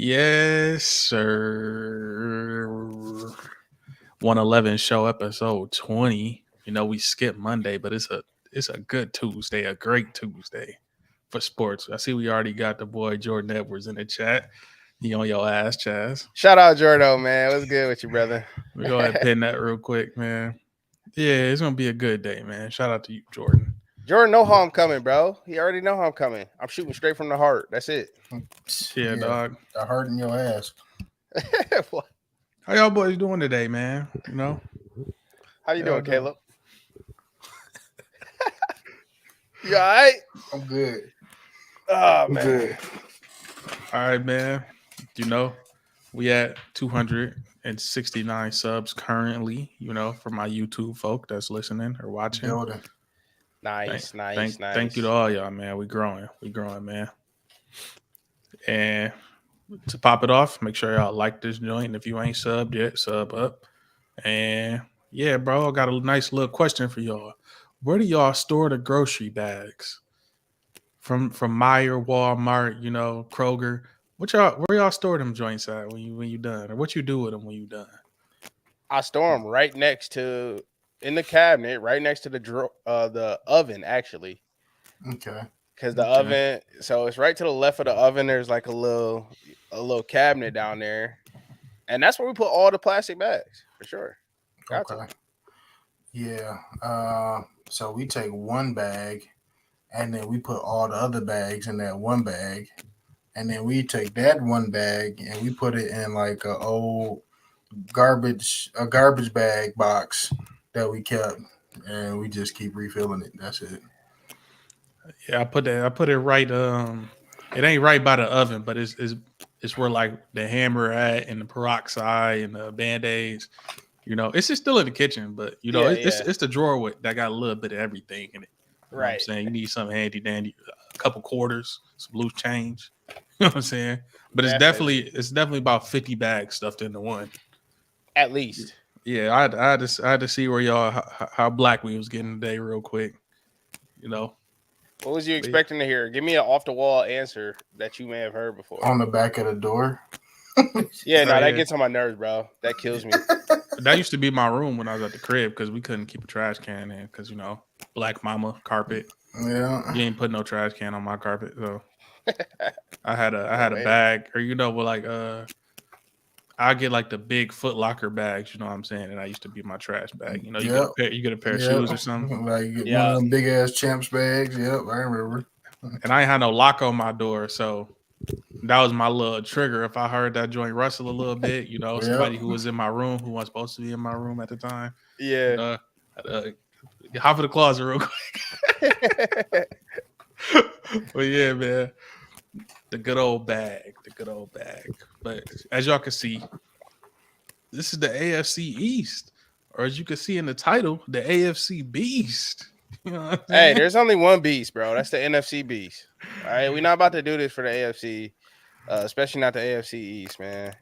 Yes, sir. 111 show episode 20. You know, we skipped Monday, but it's a good Tuesday, a great Tuesday for sports. I see we already got the boy Jordan Edwards in the chat. He on your ass, Chaz. Shout out Jordo, man. What's good with you, brother? We go ahead and pin that real quick, man. Yeah, it's gonna be a good day, man. Shout out to you, Jordan. Jordan know how I'm coming, bro. He already know how I'm coming. I'm shooting straight from the heart. That's it. Yeah, dog. I heart in your ass. What? How y'all boys doing today, man? You know? How you doing, Caleb? You all right? I'm good. Oh, I'm man. good. All right, man. You know, we at 269 subs currently, you know, for my YouTube folk that's listening or watching. Building. Nice. Thank you to all y'all, man. We growing, man. And to pop it off, make sure y'all like this joint. If you ain't subbed yet, sub up. And yeah, bro, I got a nice little question for y'all. Where do y'all store the grocery bags? From Meijer, Walmart, you know, Kroger. Where y'all store them joints at when you done, or what you do with them when you done? I store them right next to in the cabinet, right next to the oven, actually. Okay. Because the oven, so it's right to the left of the oven. There's like a little cabinet down there, and that's where we put all the plastic bags for sure. Got Okay. to. Yeah. So we take one bag, and then we put all the other bags in that one bag, and then we take that one bag and we put it in like a old garbage bag box that we kept, and we just keep refilling it. That's it. Yeah, I put it right. It ain't right by the oven, but it's where like the hammer at and the peroxide and the Band-Aids. You know, it's just still in the kitchen, but you know, it's the drawer that got a little bit of everything in it. You know what I'm saying? You need something handy dandy, a couple quarters, some loose change. You know what I'm saying? But it's definitely about 50 bags stuffed into one. At least. Yeah, I had to see where y'all how black we was getting today real quick. You know. What was you expecting to hear? Give me an off the wall answer that you may have heard before. On the back of the door. That gets on my nerves, bro. That kills me. That used to be my room when I was at the crib because we couldn't keep a trash can in because, you know, black mama carpet. Yeah. You ain't put no trash can on my carpet. So I had a bag, or, you know, like I get like the big Foot Locker bags, you know what I'm saying? And I used to be my trash bag. You know, you get a pair of shoes or something. Like you get one of them big ass Champs bags. Yep, I remember. And I ain't had no lock on my door, so that was my little trigger. If I heard that joint rustle a little bit, you know, somebody who was in my room, who wasn't supposed to be in my room at the time. Yeah. Hop in the closet real quick. But yeah, man. The good old bag. But as y'all can see, this is the AFC East. Or as you can see in the title, the AFC Beast. You know hey, there's only one beast, bro. That's the NFC Beast. All right, we're not about to do this for the AFC, especially not the AFC East, man.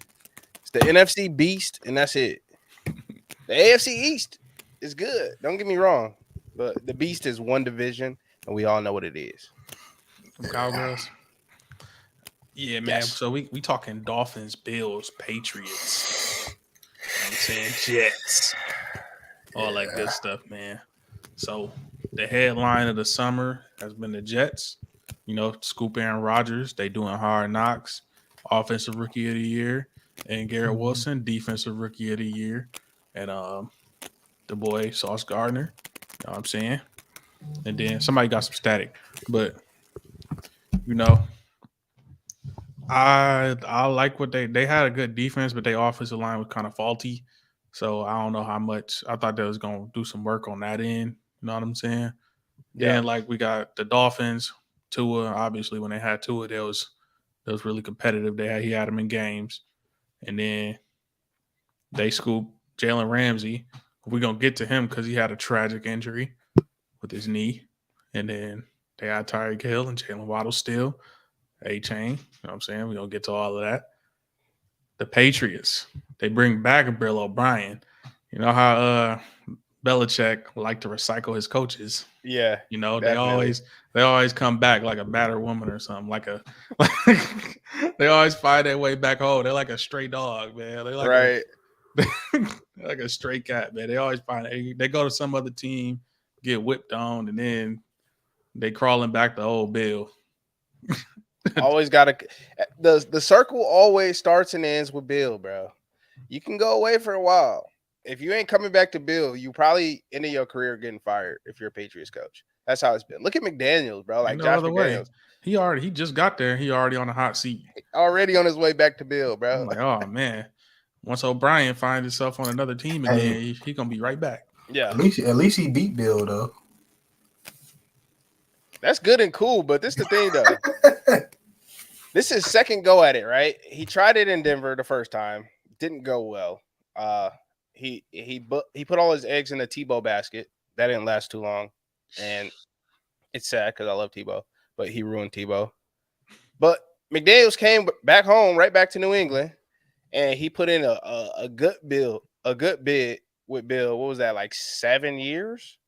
It's the NFC Beast, and that's it. The AFC East is good. Don't get me wrong, but the Beast is one division, and we all know what it is. Cowgirls. Yeah, man. Yes. So we talking Dolphins, Bills, Patriots. You know what I'm saying? Jets. All that good stuff, man. So the headline of the summer has been the Jets. You know, scoop Aaron Rodgers. They doing Hard Knocks. Offensive Rookie of the Year. And Garrett Wilson, Defensive Rookie of the Year. And the boy Sauce Gardner. You know what I'm saying? And then somebody got some static. But, you know, I like what they had a good defense, but their offensive line was kind of faulty. So I don't know how much. I thought they was going to do some work on that end. You know what I'm saying? Yeah. Then, like, we got the Dolphins, Tua. Obviously, when they had Tua, it was really competitive. He had them in games. And then they scooped Jalen Ramsey. We're going to get to him because he had a tragic injury with his knee. And then they had Tyreek Hill and Jalen Waddle still. A-Chain. You know what I'm saying? We're going to get to all of that. The Patriots. They bring back Bill O'Brien. You know how Belichick like to recycle his coaches. Yeah, You know, definitely. they always come back like a battered woman or something. They always find their way back home. They're like a stray dog, man. They're like Right. like a stray cat, man. They always they go to some other team, get whipped on, and then they crawling back to old Bill. Always gotta the circle always starts and ends with Bill, bro. You can go away for a while. If you ain't coming back to Bill, you probably ended your career getting fired if you're a Patriots coach. That's how it's been. Look at McDaniels, bro. Like No Josh other way. McDaniels. He just got there. He already on the hot seat. Already on his way back to Bill, bro. I'm like, oh man. Once O'Brien finds himself on another team again, he gonna be right back. Yeah. At least he beat Bill though. That's good and cool, but this is the thing though. This is second go at it, right? He tried it in Denver the first time, didn't go well. He put all his eggs in the Tebow basket. That didn't last too long, and it's sad because I love Tebow, but he ruined Tebow. But McDaniels came back home, right back to New England, and he put in a good bid with Bill. What was that, like 7 years?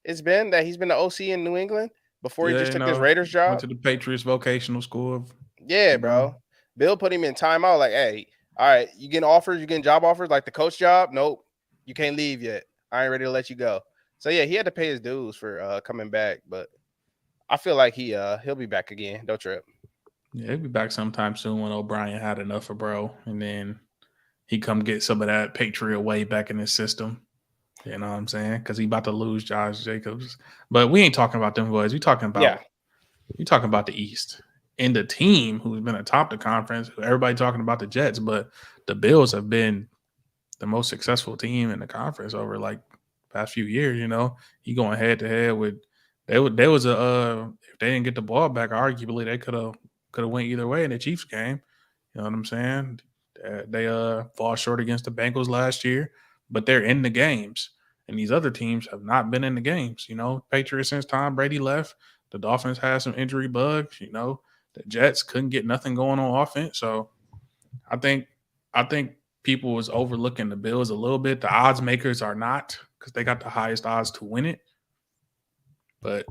It's been that he's been the OC in New England before he just took his Raiders job. Went to the Patriots vocational school. Yeah, bro. Bill put him in timeout. Like, hey, all right, you getting offers? You getting job offers? Like the coach job? Nope, you can't leave yet. I ain't ready to let you go. So yeah, he had to pay his dues for coming back, but I feel like he'll be back again. Don't trip. Yeah, he'll be back sometime soon when O'Brien had enough of bro, and then he come get some of that Patriot way back in his system. You know what I'm saying? Because he about to lose Josh Jacobs. But we ain't talking about them boys. We talking about the East. And the team who's been atop the conference, everybody talking about the Jets, but the Bills have been the most successful team in the conference over like past few years. You know, he going head to head with if they didn't get the ball back, arguably they could have went either way in the Chiefs game. You know what I'm saying? They fall short against the Bengals last year, but they're in the games. And these other teams have not been in the games. You know, Patriots since Tom Brady left, the Dolphins had some injury bugs. You know, the Jets couldn't get nothing going on offense. So I think people was overlooking the Bills a little bit. The odds makers are not, because they got the highest odds to win it. But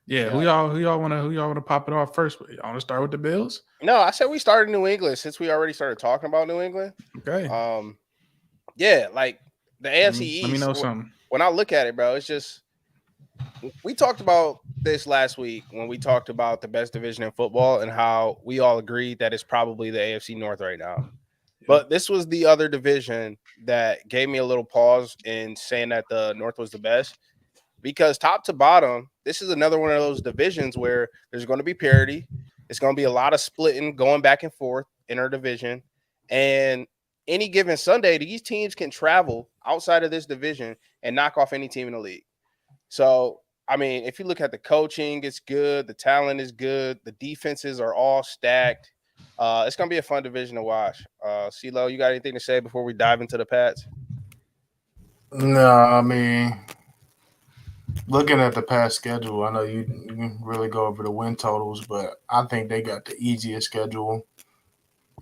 yeah, who y'all wanna pop it off first? Y'all wanna start with the Bills? No, I said we started New England since we already started talking about New England. Okay. Yeah, like the AFC East. Let me know something. When I look at it, bro, it's just we talked about this last week when we talked about the best division in football and how we all agreed that it's probably the AFC North right now. But this was the other division that gave me a little pause in saying that the North was the best, because top to bottom, this is another one of those divisions where there's going to be parity. It's going to be a lot of splitting, going back and forth in our division. And any given Sunday, these teams can travel outside of this division and knock off any team in the league. So, I mean, if you look at the coaching, it's good. The talent is good. The defenses are all stacked. It's going to be a fun division to watch. CeeLo, you got anything to say before we dive into the Pats? No, I mean, looking at the past schedule, I know you can really go over the win totals, but I think they got the easiest schedule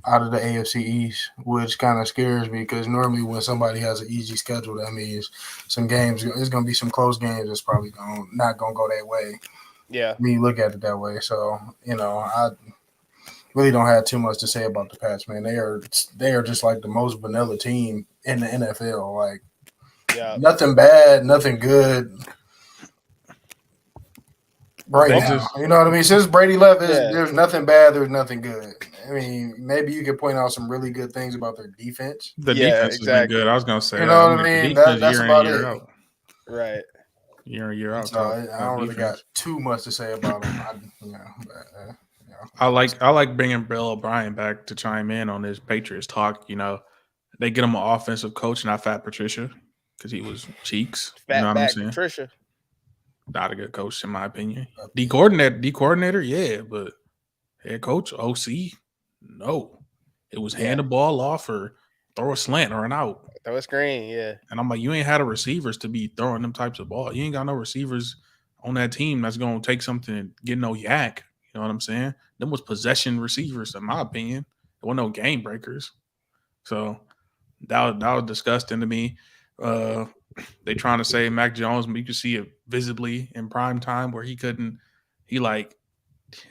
out of the AFC East, which kind of scares me, because normally when somebody has an easy schedule, that means some games, there's going to be some close games that's probably not going to go that way. Yeah. When you look at it that way. So, you know, I really don't have too much to say about the Pats, man. They are just like the most vanilla team in the NFL. Like, nothing bad, nothing good. Right now, you know what I mean? Since Brady left, there's nothing bad, there's nothing good. I mean, maybe you could point out some really good things about their defense. The defense has been good. I was going to say, you know what I mean? That's about it. Out. Right. Year in, year out. So I don't really got too much to say about them. I like bringing Bill O'Brien back to chime in on this Patriots talk. You know, they get him an offensive coach, not Fat Patricia, because he was cheeks. Fat you know what I'm saying? Patricia. Not a good coach, in my opinion. D coordinator, yeah, but head coach, OC, no. It was hand the ball off or throw a slant or an out. Throw a screen, yeah. And I'm like, you ain't had a receivers to be throwing them types of ball. You ain't got no receivers on that team that's going to take something and get no yak. You know what I'm saying? Them was possession receivers, in my opinion. There were no game breakers. So that was disgusting to me. they trying to say Mac Jones. You can see it visibly in prime time where he couldn't. He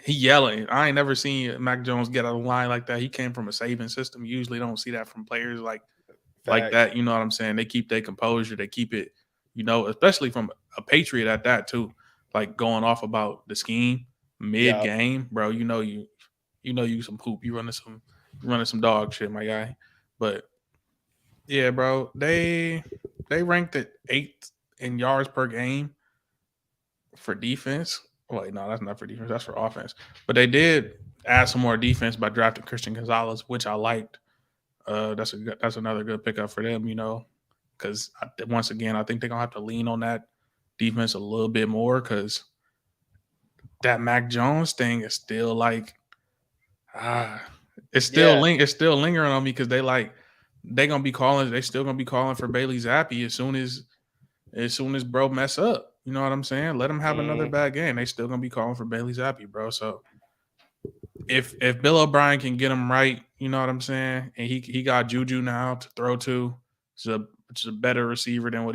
yelling. I ain't never seen Mac Jones get out of line like that. He came from a saving system. You usually don't see that from players like that. You know what I'm saying? They keep their composure. They keep it. Especially from a Patriot at that too. Like going off about the scheme mid game, bro. You some poop. You running some dog shit, my guy. But yeah, bro, they ranked at 8th in yards per game for defense. Wait, no, that's not for defense. That's for offense. But they did add some more defense by drafting Christian Gonzalez, which I liked. That's another good pickup for them, because once again, I think they're gonna have to lean on that defense a little bit more because that Mac Jones thing is still like, it's still lingering on me because they still gonna be calling for Bailey Zappi as soon as bro mess up. You know what I'm saying? Let him have another bad game. They still gonna be calling for Bailey Zappi, bro. So if Bill O'Brien can get him right, you know what I'm saying, and he got Juju now to throw to, which is a better receiver than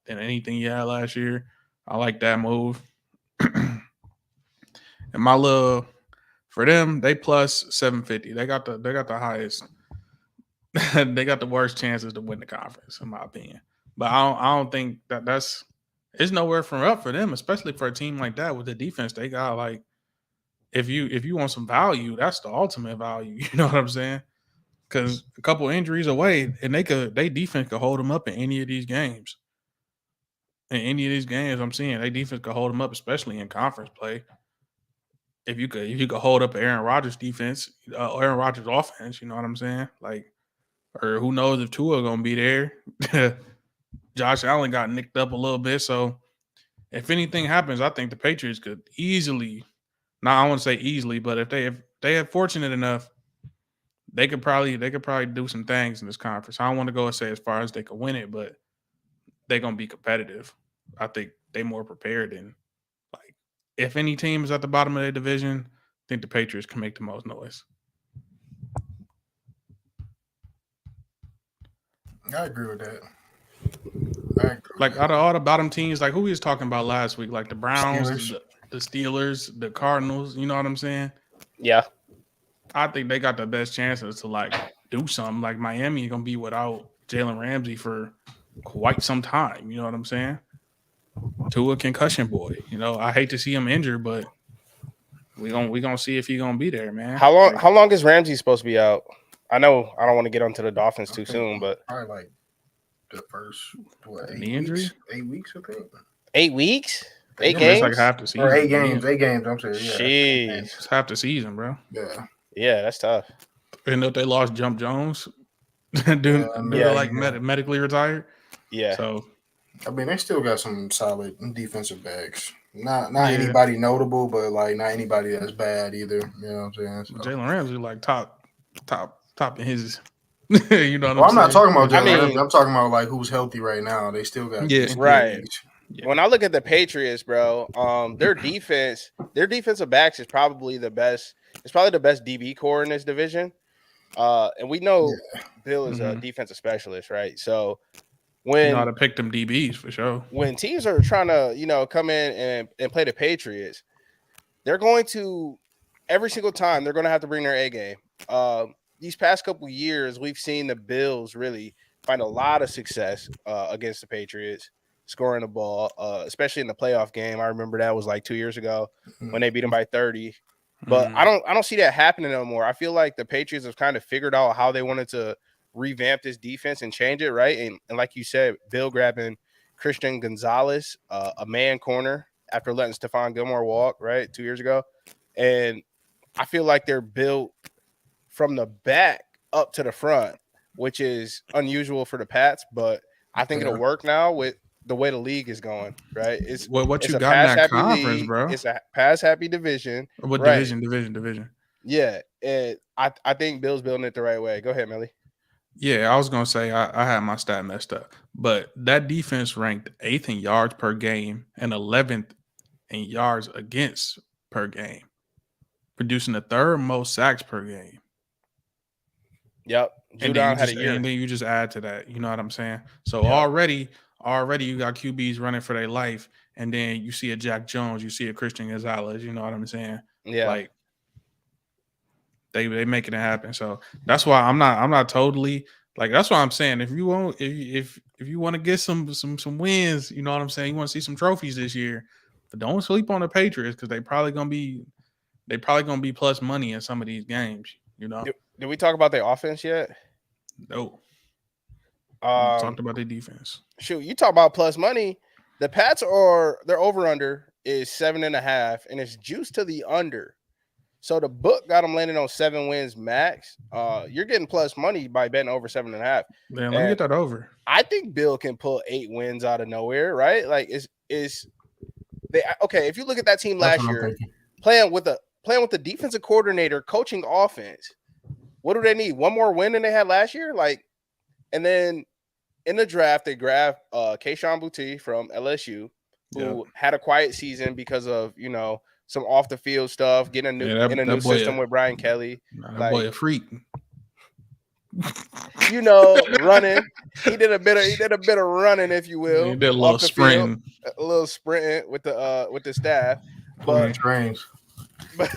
anything he had last year. I like that move. And my little for them, they plus 750. They got the highest. They got the worst chances to win the conference, in my opinion. But I don't think that's it's nowhere from up for them, especially for a team like that with the defense they got. Like, if you want some value, that's the ultimate value. You know what I'm saying? Because a couple injuries away, and they defense could hold them up in any of these games. In any of these games, I'm seeing they defense could hold them up, especially in conference play. If you could hold up Aaron Rodgers defense, Aaron Rodgers offense, you know what I'm saying? Like, or who knows if Tua gonna be there? Josh Allen got nicked up a little bit, so if anything happens, I think the Patriots could easily. Now I won't say easily, but if they are fortunate enough, they could probably do some things in this conference. I don't want to go and say as far as they could win it, but they're gonna be competitive. I think they more prepared than like if any team is at the bottom of their division, I think the Patriots can make the most noise. I agree with that. Like out of all the bottom teams, like who we was talking about last week, like the Browns, Steelers. the Steelers, the Cardinals, you know what I'm saying? Yeah. I think they got the best chances to like do something. Like Miami gonna be without Jalen Ramsey for quite some time. You know what I'm saying? Tua concussion boy. I hate to see him injured, but we gonna see if he gonna be there, man. How long is Ramsey supposed to be out? I know I don't want to get onto the Dolphins too soon, but probably like the first 8 injury? weeks? 8 weeks, I think. 8 weeks? 8 It's games? like half the season. Or 8 games. 8 games. I'm saying. Yeah. Jeez. It's half the season, bro. Yeah. Yeah, that's tough. And if they lost Jump Jones, medically retired. Yeah. So I mean, they still got some solid defensive backs. Not anybody notable, but like not anybody that's bad either. You know what I'm saying? So. Jalen Ramsey like top in his. You know what I'm saying? I'm not talking about Jalen Ramsey. I'm talking about like who's healthy right now. They still got right. Yeah. When I look at the Patriots, bro, their defensive backs is probably the best. It's probably the best DB core in this division. And we know Bill is a defensive specialist, right? So when you know how to pick them DBs for sure. When teams are trying to, come in and play the Patriots, they're going to every single time they're going to have to bring their A game. These past couple years, we've seen the Bills really find a lot of success against the Patriots, scoring the ball, especially in the playoff game. I remember that was like 2 years ago when they beat them by 30. But I don't see that happening no more. I feel like the Patriots have kind of figured out how they wanted to revamp this defense and change it, right? And like you said, Bill grabbing Christian Gonzalez, a man corner after letting Stephon Gilmore walk, right, 2 years ago. And I feel like they're built from the back up to the front, which is unusual for the Pats, but I think it'll work now with the way the league is going, right? It's what you got in that conference, league. Bro. It's a pass-happy division. What right? Division? Yeah, and I think Bill's building it the right way. Go ahead, Millie. Yeah, I was gonna say I had my stat messed up, but that defense ranked 8th in yards per game and 11th in yards against per game, producing the 3rd most sacks per game. Yep, And then you just add to that. You know what I'm saying? So already already you got QBs running for their life, and then you see a Jack Jones, you see a Christian Gonzalez. You know what I'm saying? Yeah. Like they making it happen. So that's why I'm not totally like. That's why I'm saying if you want to get some wins, you know what I'm saying. You want to see some trophies this year, but don't sleep on the Patriots because they probably gonna be plus money in some of these games. You know. Did we talk about their offense yet? No. We talked about their defense. Shoot, you talk about plus money. The Pats their over under is 7.5, and it's juiced to the under. So the book got them landing on 7 wins max. You're getting plus money by betting over 7.5. Man, let me get that over. I think Bill can pull 8 wins out of nowhere, right? Like is they okay? If you look at that team last year, playing with the defensive coordinator, coaching offense, what do they need? One more win than they had last year? Like, and then in the draft, they grabbed Kayshon Boutte from LSU, who had a quiet season because of, some off the field stuff, getting in a new system with Brian Kelly. That boy a freak. Running. He did a bit of running, if you will. He did a little sprinting. A little sprinting with the staff. Pulling trains. But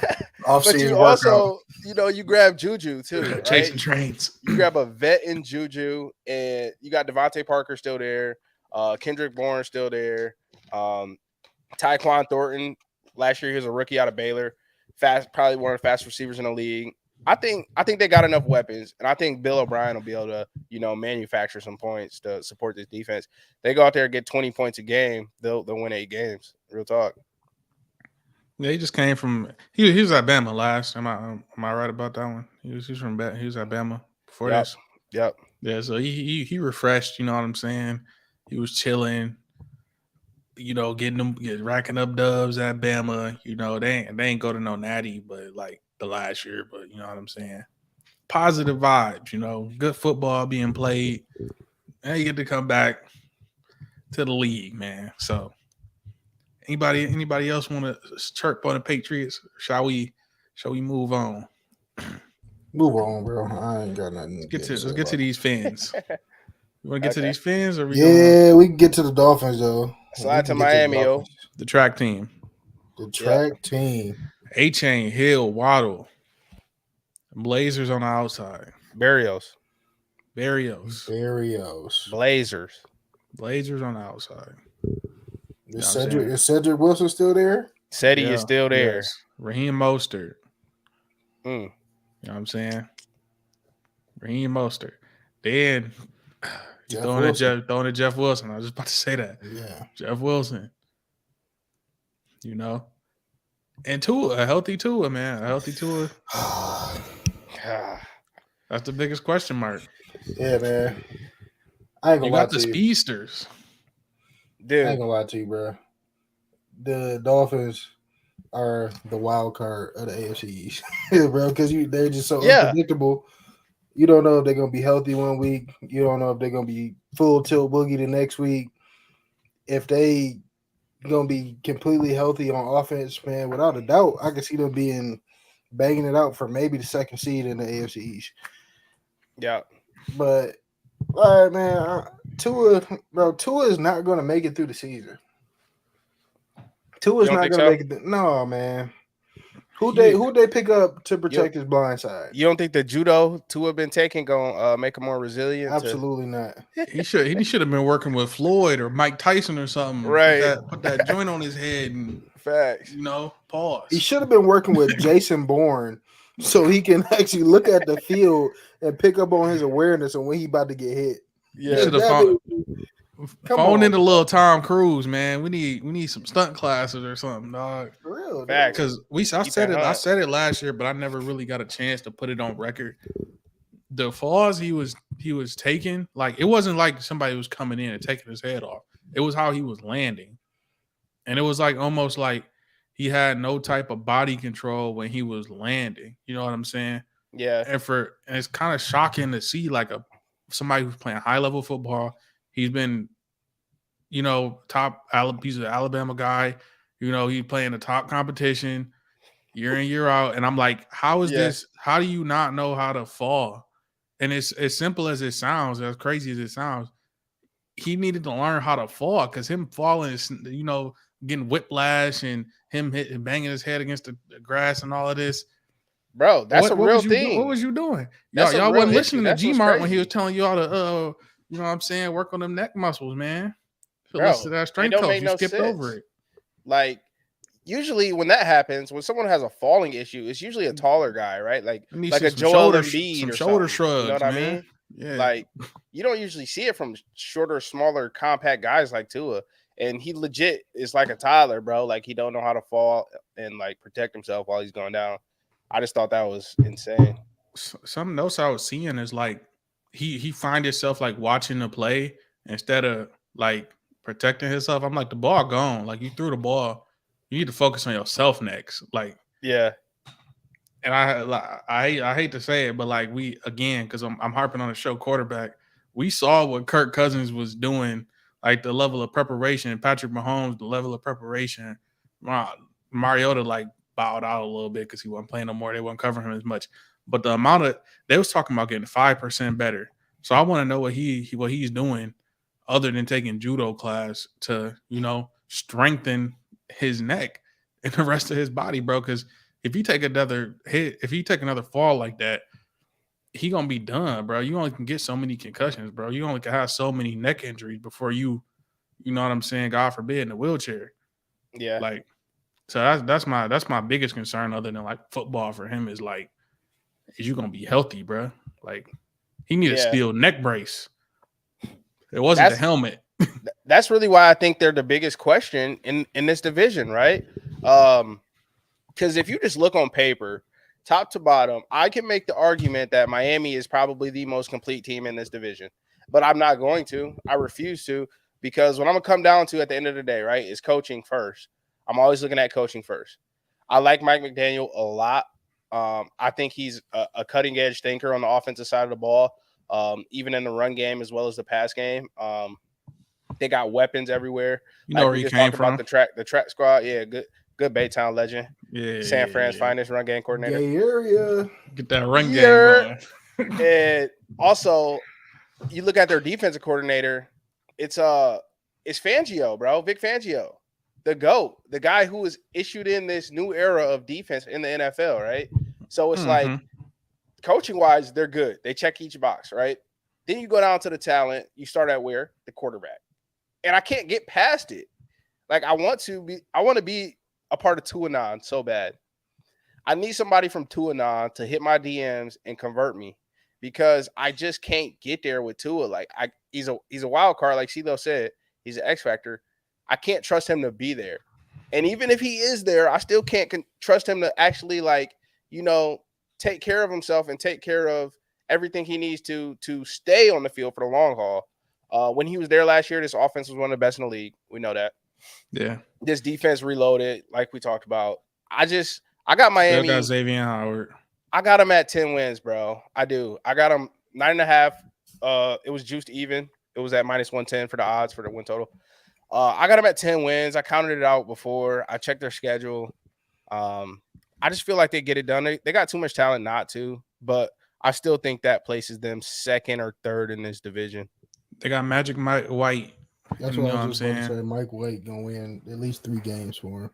you also, you grab Juju too, right? Chasing trains. You grab a vet in Juju, and you got Devontae Parker still there, Kendrick Bourne still there, Tyquan Thornton. Last year he was a rookie out of Baylor, probably one of the fastest receivers in the league. I think they got enough weapons, and I think Bill O'Brien will be able to, manufacture some points to support this defense. They go out there and get 20 points a game, they'll win 8 games. Real talk. Yeah, he just came from he was at Bama last. Am I right about that one? He was at Bama before this. Yep. Yeah, so he refreshed, you know what I'm saying? He was chilling, racking up dubs at Bama. They ain't go to no natty, but like the last year, but you know what I'm saying? Positive vibes, good football being played. And you get to come back to the league, man. So Anybody else want to chirp on the Patriots? Shall we move on? Move on, bro. I ain't got nothing. Let's get to these fans. You want to get to these fans, or we can get to the Dolphins though. Slide to Miami, the track team. The track team. A-Chain, Hill, Waddle, Blazers on the outside. Barrios. Blazers on the outside. Is Cedric Wilson still there? Ceddy is still there. Yes. Raheem Mostert. You know what I'm saying? Raheem Mostert. Then throwing at Jeff Wilson. I was just about to say that. Yeah. Jeff Wilson. And Tua, a healthy Tua, man. A healthy Tua. That's the biggest question mark. Yeah, man. I ain't gonna lie to you. You got the speedsters. Dude. I ain't gonna lie to you, bro. The Dolphins are the wild card of the AFC East, bro, because they're just so unpredictable. You don't know if they're gonna be healthy one week. You don't know if they're gonna be full tilt boogie the next week. If they gonna be completely healthy on offense, man, without a doubt, I can see them banging it out for maybe the second seed in the AFC East. Yeah, but all right, man. Tua is not going to make it through the season. Tua's not going to make it. No, man. Who they pick up to protect his blind side? You don't think the judo Tua been taking gonna make him more resilient? Absolutely not. He should have been working with Floyd or Mike Tyson or something. Right. Put that joint on his head and facts. Pause. He should have been working with Jason Bourne so he can actually look at the field and pick up on his awareness and when he about to get hit. Yeah, should have phoned into little Tom Cruise, man. We need some stunt classes or something, dog. For real, because I said it last year, but I never really got a chance to put it on record. The falls he was taking, like it wasn't like somebody was coming in and taking his head off. It was how he was landing, and it was like almost like he had no type of body control when he was landing. You know what I'm saying? Yeah. And it's kind of shocking to see like somebody who's playing high level football. He's been, top. He's an Alabama guy. He's playing the top competition year in, year out. And I'm like, how is this? How do you not know how to fall? And it's as simple as it sounds, as crazy as it sounds. he needed to learn how to fall because him falling is, getting whiplash and him banging his head against the grass and all of this. Bro, that's a What real was you thing. doing? What was you doing? That's a Y'all real wasn't issue. listening to That's what's G-Mart when he crazy. was telling you all to, you know what I'm saying, work on them neck muscles, man. Bro, Listen to that it strength don't coach. make You no skipped sense. over it. Like, usually when that happens, when someone has a falling issue, it's usually a taller guy, right? Like a Joel Embiid some or shoulder something. shrugs, You know what I man. mean? Yeah. Like, you don't usually see it from shorter, smaller, compact guys like Tua. And he legit is like a Tyler, bro. Like, he don't know how to fall and, like, protect himself while he's going down. I just thought that was insane. Something else I was seeing is, like, he find himself, like, watching the play instead of, like, protecting himself. I'm like, the ball gone. Like, you threw the ball. You need to focus on yourself next. Like, yeah. And I hate to say it, but like because I'm harping on the show quarterback. We saw what Kirk Cousins was doing, like the level of preparation. Patrick Mahomes, the level of preparation. Mariota like bowed out a little bit because he wasn't playing no more. They weren't covering him as much. But the amount of they was talking about getting 5% better. So I want to know what he's doing other than taking judo class to strengthen his neck and the rest of his body, bro. Because if you take another hit, if you take another fall like that, he gonna be done, bro. You only can get so many concussions, bro. You only can have so many neck injuries before you know what I'm saying. God forbid, in a wheelchair. Yeah. Like, so that's my biggest concern, other than like football for him, is like, is you gonna be healthy, bro? Like, he need a steel neck brace. It wasn't the helmet. That's really why I think they're the biggest question in this division, right? Because if you just look on paper, top to bottom, I can make the argument that Miami is probably the most complete team in this division. But I'm not going to. I refuse to, because what I'm going to come down to at the end of the day, right, is coaching first. I'm always looking at coaching first. I like Mike McDaniel a lot. I think he's a cutting-edge thinker on the offensive side of the ball, even in the run game as well as the pass game. They got weapons everywhere. You know, like where he came from. About the track squad. Yeah, good Baytown legend. Yeah, San Fran's finest run game coordinator. Gay area. Get that run game going. And also, you look at their defensive coordinator. It's Fangio, bro. Vic Fangio, the GOAT, the guy who is issued in this new era of defense in the NFL, right? So it's like, coaching wise, they're good. They check each box, right? Then you go down to the talent. You start at where? The quarterback. And I can't get past it. Like, I want to be a part of Tuanon so bad. I need somebody from Tuanon to hit my DMs and convert me, because I just can't get there with Tua. Like, he's a wild card, like CeeLo said. He's an X factor. I can't trust him to be there. And even if he is there, I still can't trust him to actually, like, take care of himself and take care of everything he needs to stay on the field for the long haul. When he was there last year, this offense was one of the best in the league. We know that. Yeah. This defense reloaded, like we talked about. I got Miami. Still got Xavier Howard. I got him at 10 wins, bro. I do. I got him 9.5. It was juiced even. It was at -110 for the odds for the win total. I got him at 10 wins. I counted it out before. I checked their schedule. I just feel like they get it done. They got too much talent not to, but I still think that places them second or third in this division. They got Magic Mike White. That's what I was just about to say. Mike White gonna win at least 3 games for him.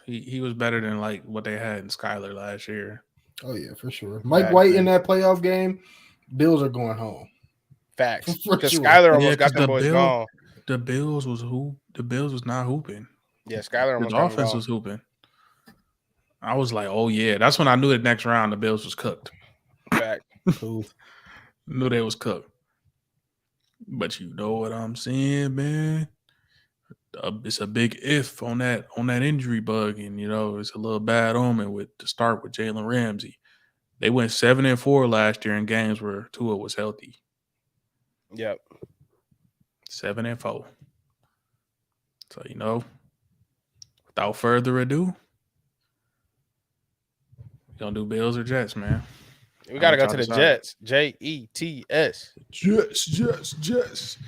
He was better than like what they had in Skyler last year. Oh yeah, for sure. Mike White in that playoff game, Bills are going home. Facts. Because Skyler almost got the boys gone. The Bills was not hooping. Yeah, Skyler almost got the offense was hooping. I was like, oh yeah, that's when I knew the next round the Bills was cooked. Fact. Knew they was cooked. But you know what I'm saying, man? It's a big if on that injury bug, and it's a little bad omen to start with Jalen Ramsey. They went 7-4 last year in games where Tua was healthy. Yep. 7-4. So without further ado, we gonna do Bills or Jets, man. We gotta go to the Jets. Jets. Jets.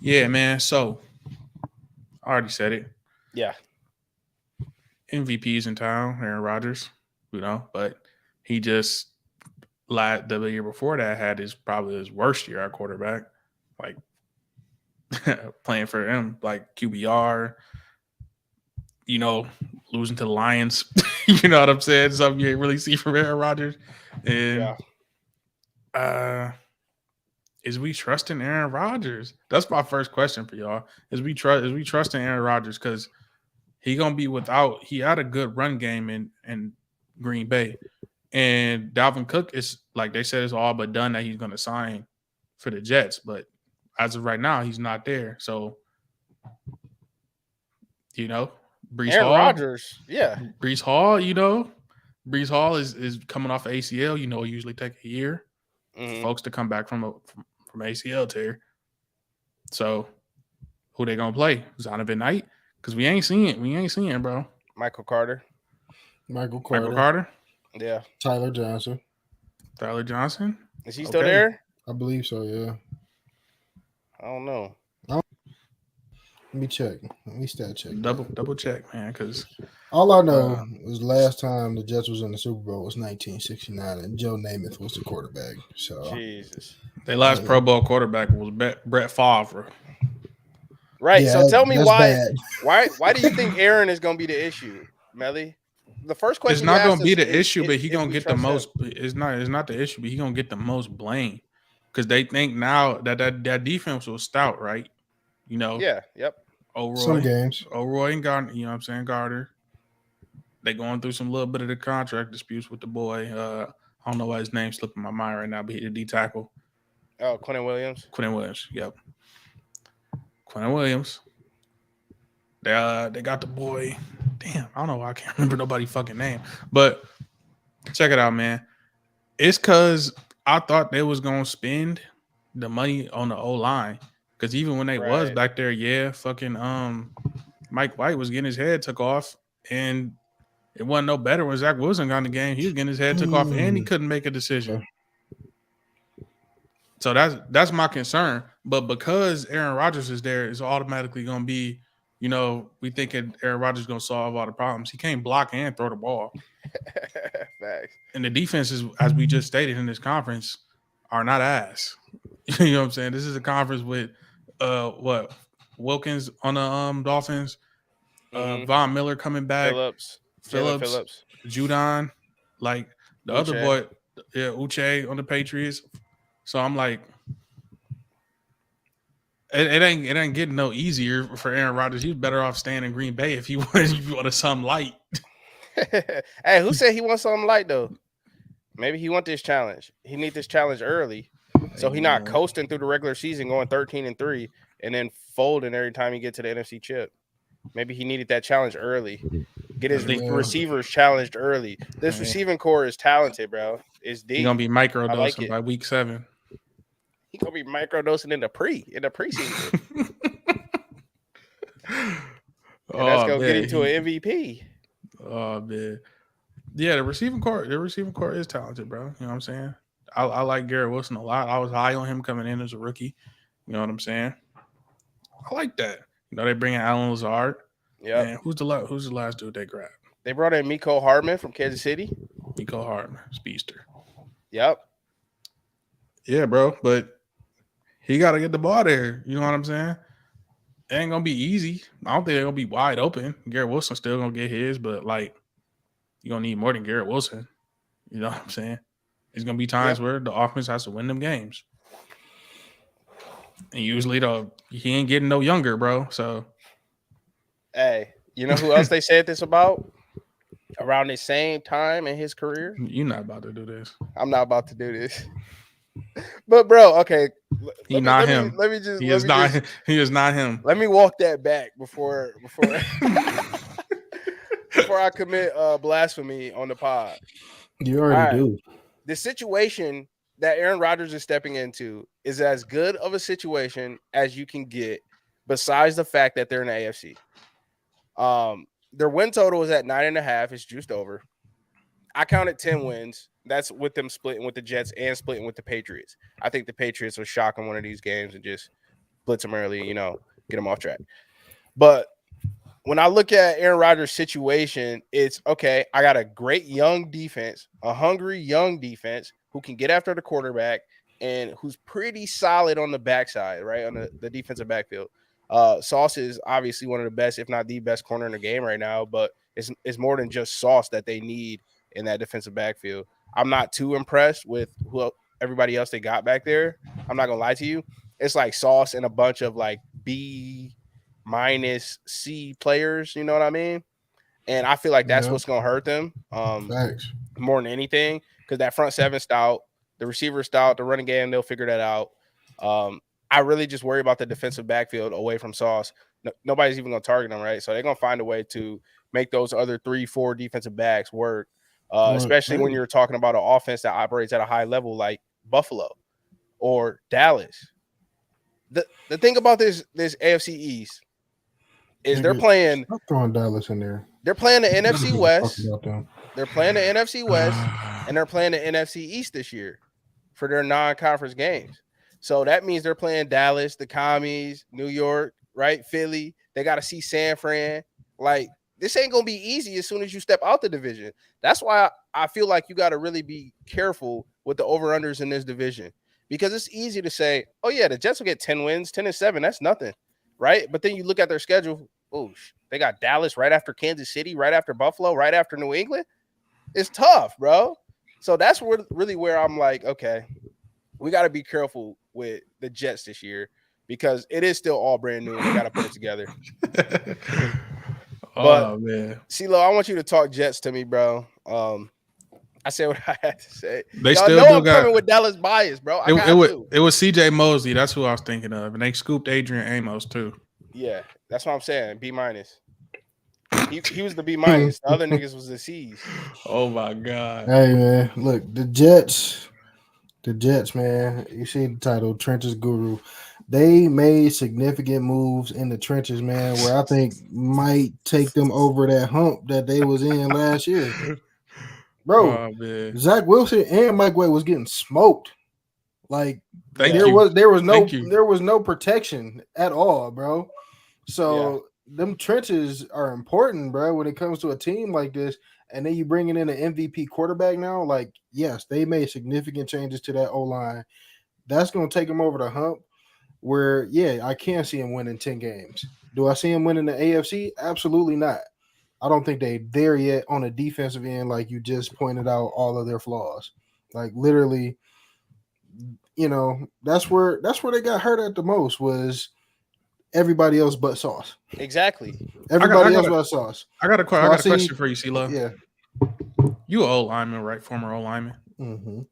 Yeah, man. So I already said it. Yeah. MVP's in town, Aaron Rodgers, but he just the year before that had probably his worst year at quarterback. Like, playing for him, like QBR, losing to the Lions. You know what I'm saying? Something you ain't really see from Aaron Rodgers. And is we trusting Aaron Rodgers? That's my first question for y'all. Is we trusting Aaron Rodgers? Because he gonna be without. He had a good run game in Green Bay, and Dalvin Cook is like they said it's all but done that he's gonna sign for the Jets. But as of right now, he's not there. So Brees Aaron Hall, Rodgers, Brees Hall is coming off of ACL. It usually take a year for folks to come back from ACL tear. So who they gonna play? Zonovan Knight? Because we ain't seeing, bro. Michael Carter. Yeah. Tyler Johnson. Is he still there? I believe so, yeah. I don't know. Let me check. Let me stat check. Double check, man, because all I know was last time the Jets was in the Super Bowl was 1969, and Joe Namath was the quarterback. So Jesus, their last Pro Bowl quarterback was Brett Favre. Right. Yeah, so tell me why do you think Aaron is going to be the issue, Melly? The first question it's not going to be the issue, but he's going to get the most. It's not the issue, but he's going to get the most blame because they think now that defense was stout, right? Yeah. Yep. Some games. O'Roy and Gardner, you know what I'm saying? Gardner. They going through some little bit of the contract disputes with the boy. I don't know why his name's slipping my mind right now, but he the D tackle. Oh, Quentin Williams. Yep. Quentin Williams. They got the boy. Damn, I don't know why I can't remember nobody's fucking name. But check it out, man. It's because I thought they was gonna spend the money on the O-line. Because even when they was back there, fucking Mike White was getting his head took off, and it wasn't no better when Zach Wilson got in the game. He was getting his head took off, and he couldn't make a decision. So that's my concern. But because Aaron Rodgers is there, it's automatically going to be, we thinking Aaron Rodgers is going to solve all the problems. He can't block and throw the ball. Facts. And the defenses, as we just stated in this conference, are not ass. You know what I'm saying? This is a conference with Wilkins on the Dolphins, Von Miller coming back, Phillips, Judon, like the Uche. other boy, Uche on the Patriots. So I'm like, it ain't getting no easier for Aaron Rodgers. He's better off staying in Green Bay if he wanted something light. Hey, who said he wants something light though? Maybe he want this challenge. He need this challenge early, so he not coasting through the regular season, going 13-3, and then folding every time he get to the NFC Chip. Maybe he needed that challenge early. Get his receivers challenged early. This receiving core is talented, bro. It's deep. He's gonna be microdosing by week 7. He gonna be microdosing in the preseason. And that's gonna get him to an MVP. Oh man. Yeah, the receiving core is talented, bro. You know what I'm saying? I like Garrett Wilson a lot. I was high on him coming in as a rookie. You know what I'm saying? I like that. They bring in Alan Lazard. Yeah. Who's the last dude they grabbed? They brought in Mecole Hardman from Kansas City. Mecole Hardman, speedster. Yep. Yeah, bro. But he got to get the ball there. You know what I'm saying? It ain't gonna be easy. I don't think they're gonna be wide open. Garrett Wilson's still gonna get his, but like, you're gonna need more than Garrett Wilson. You know what I'm saying? There's gonna be times where the offense has to win them games. And usually he ain't getting no younger, bro. So hey, you know who else they said this about? Around the same time in his career? You're not about to do this. I'm not about to do this. But bro, okay. He is not him. Let me walk that back before before I commit blasphemy on the pod. You already do. The situation that Aaron Rodgers is stepping into is as good of a situation as you can get, besides the fact that they're in the AFC. Their win total is at 9.5. It's juiced over. I counted 10 wins. That's with them splitting with the Jets and splitting with the Patriots. I think the Patriots will shock in one of these games and just blitz them early, get them off track. But when I look at Aaron Rodgers' situation, it's okay. I got a great young defense, a hungry young defense who can get after the quarterback and who's pretty solid on the backside, right? On the defensive backfield. Sauce is obviously one of the best, if not the best corner in the game right now, but it's more than just Sauce that they need in that defensive backfield. I'm not too impressed with everybody else they got back there. I'm not gonna lie to you. It's like Sauce and a bunch of like B- C players, you know what I mean? And I feel like that's what's gonna hurt them. Thanks. More than anything, because that front seven stout, the receiver stout, the running game, they'll figure that out. I really just worry about the defensive backfield away from Sauce. Nobody's even gonna target them, right? So they're gonna find a way to make those other 3-4 defensive backs work. Especially when you're talking about an offense that operates at a high level like Buffalo or Dallas. The thing about this AFC East is they're playing. I'm throwing Dallas in there. They're playing the NFC West. They're playing the NFC West and they're playing the NFC East this year for their non-conference games. So that means they're playing Dallas, the Commies, New York, right? Philly. They got to see San Fran. Like, this ain't going to be easy as soon as you step out the division. That's why I feel like you got to really be careful with the over-unders in this division, because it's easy to say, oh, yeah, the Jets will get 10 wins, 10-7. That's nothing, right? But then you look at their schedule. Oh, they got Dallas right after Kansas City, right after Buffalo, right after New England. It's tough, bro. So that's really where I'm like, okay, we got to be careful with the Jets this year because it is still all brand new and they got to put it together. But, man, CeeLo, I want you to talk Jets to me, bro. I said what I had to say. They Y'all still know I'm coming with Dallas bias, bro. It was CJ Mosley. That's who I was thinking of. And they scooped Adrian Amos, too. Yeah, that's what I'm saying. B-. He was the B-. The other niggas was the C's. Oh, my God. Hey, man. Look, the Jets, man. You see the title, Trenches Guru. They made significant moves in the trenches, man, where I think might take them over that hump that they was in last year. Bro, Zach Wilson and Mike White was getting smoked. Like there was no protection at all, bro. So them trenches are important, bro, when it comes to a team like this. And then you bringing in an MVP quarterback now. Like, yes, they made significant changes to that O-line. That's going to take them over the hump where, yeah, I can see him winning 10 games. Do I see him winning the AFC? Absolutely not. I don't think they're there yet on the defensive end, like you just pointed out all of their flaws. Like, literally, you know, that's where they got hurt at the most was everybody else but Sauce. Exactly. Everybody else but Sauce. I got a question for you, CeeLo. Yeah. You an O-lineman, right? Former O-lineman. Mm-hmm.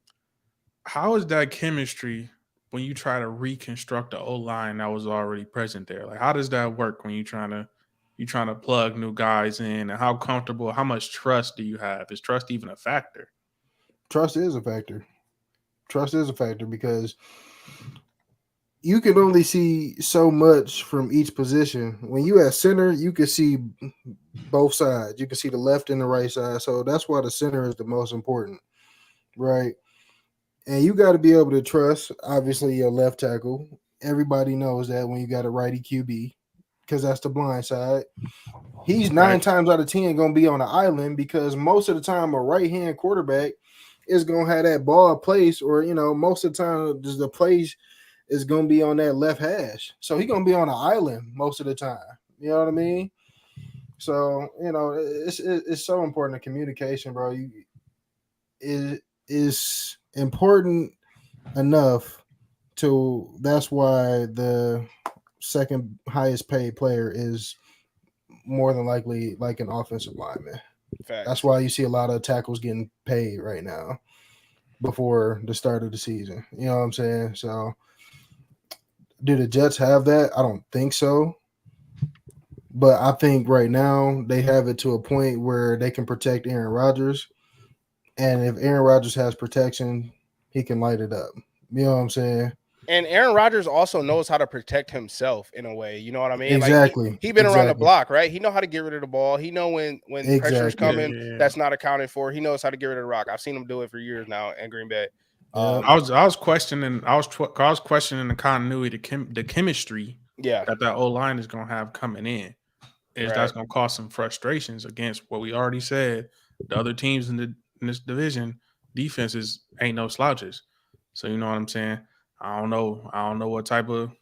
How is that chemistry when you try to reconstruct the O-line that was already present there? Like, how does that work when you're trying to plug new guys in? And how comfortable, how much trust do you have? Is trust even a factor? Trust is a factor. Trust is a factor because you can only see so much from each position. When you at center, you can see both sides. You can see the left and the right side. So that's why the center is the most important, right? And you got to be able to trust, obviously, your left tackle. Everybody knows that when you got a righty QB, because that's the blind side. He's 9 times out of 10 going to be on the island because most of the time a right-hand quarterback is going to have that ball placed, or, you know, most of the time the place is going to be on that left hash. So he's going to be on the island most of the time. You know what I mean? So, you know, it's so important. The communication, bro. Is important enough to, that's why the second highest paid player is more than likely like an offensive lineman. Facts. That's why you see a lot of tackles getting paid right now before the start of the season. You know what I'm saying? So do the Jets have that? I don't think so. But I think right now they have it to a point where they can protect Aaron Rodgers. And if Aaron Rodgers has protection, he can light it up. You know what I'm saying? And Aaron Rodgers also knows how to protect himself in a way. You know what I mean? Exactly. Like he been around the block, right? He know how to get rid of the ball. He know when pressure's coming that's not accounted for. He knows how to get rid of the rock. I've seen him do it for years now in Green Bay. I was questioning the continuity, the chemistry that O-line is going to have coming in. That's going to cause some frustrations against what we already said. The other teams in this division, defenses ain't no slouches. So you know what I'm saying? I don't know what type of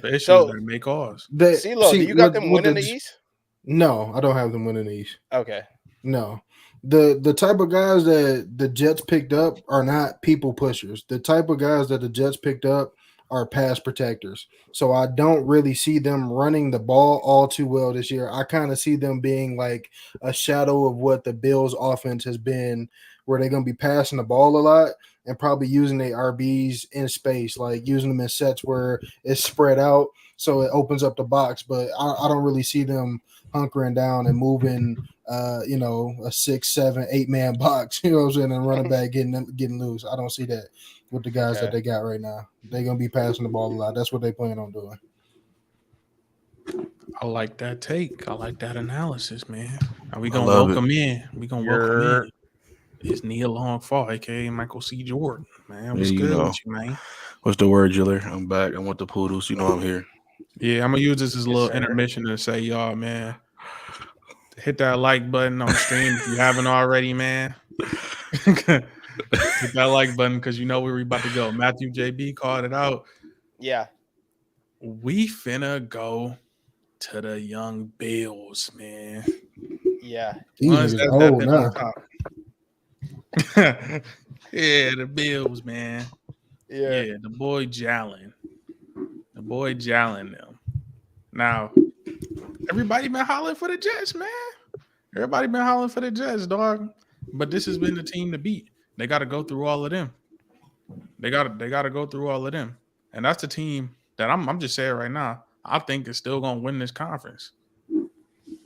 issues So- that may cause. CeeLo, do you got them winning the East? No, I don't have them winning the East. Okay. No. The type of guys that the Jets picked up are not people pushers. The type of guys that the Jets picked up are pass protectors. So I don't really see them running the ball all too well this year. I kind of see them being like a shadow of what the Bills offense has been, where they're going to be passing the ball a lot and probably using their RBs in space, like using them in sets where it's spread out so it opens up the box. But I don't really see them hunkering down and moving a 6, 7, 8 man box, you know what I'm saying, and running back getting loose. I don't see that with the guys that they got right now. They're gonna be passing the ball a lot. That's what they plan on doing. I like that take. I like that analysis, man. Are we gonna welcome in? We gonna welcome in. It's Nia Longfall, aka Michael C. Jordan. Man, what's good with you, man? What's the word, Jiller? I'm back. I want the poodles. You know I'm here. Yeah, I'm gonna use this as a little intermission to say, y'all, man, hit that like button on the stream if you haven't already, man. Hit that like button because you know where we about to go. Matthew JB called it out. Yeah. We finna go to the young Bills, man. Yeah. He's old now. Yeah, the Bills, man. Yeah. The boy Jalen. The boy Jalen them. Now, everybody been hollering for the Jets, man. Everybody been hollering for the Jets, dog. But this has been the team to beat. They got to go through all of them. They got to go through all of them. And that's the team that I'm just saying right now, I think is still going to win this conference.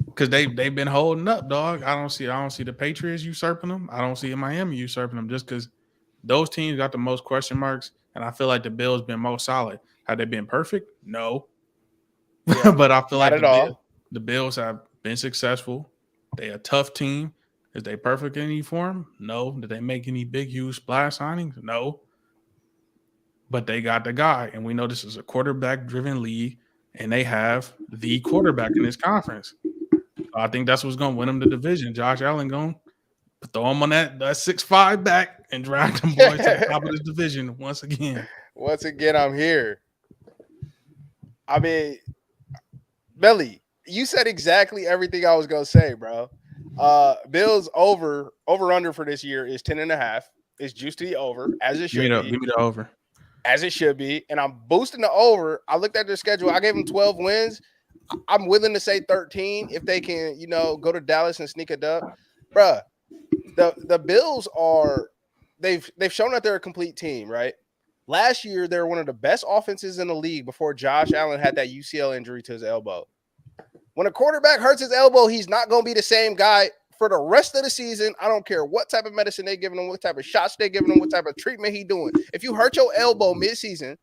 Because they've been holding up, dog. I don't see the Patriots usurping them. I don't see Miami usurping them just because those teams got the most question marks. And I feel like the Bills been most solid. Have they been perfect? No. Yeah, but I feel like the Bills have been successful. They a tough team. Is they perfect in any form? No. Did they make any big, huge splash signings? No. But they got the guy. And we know this is a quarterback-driven league. And they have the quarterback in this conference. I think that's what's going to win them the division. Josh Allen going to throw him on that 6'5" back and drag them boys to the top of this division once again. Once again, I'm here. I mean, Belly, you said exactly everything I was going to say, bro. Bills over under for this year is 10.5. It's juiced to the over, as it should be. Give me the over. As it should be. And I'm boosting the over. I looked at their schedule. I gave them 12 wins. I'm willing to say 13 if they can, go to Dallas and sneak a dub. Bruh, the Bills they've shown that they're a complete team, right? Last year, they were one of the best offenses in the league before Josh Allen had that UCL injury to his elbow. When a quarterback hurts his elbow, he's not going to be the same guy for the rest of the season. I don't care what type of medicine they're giving him, what type of shots they're giving him, what type of treatment he's doing. If you hurt your elbow mid-season,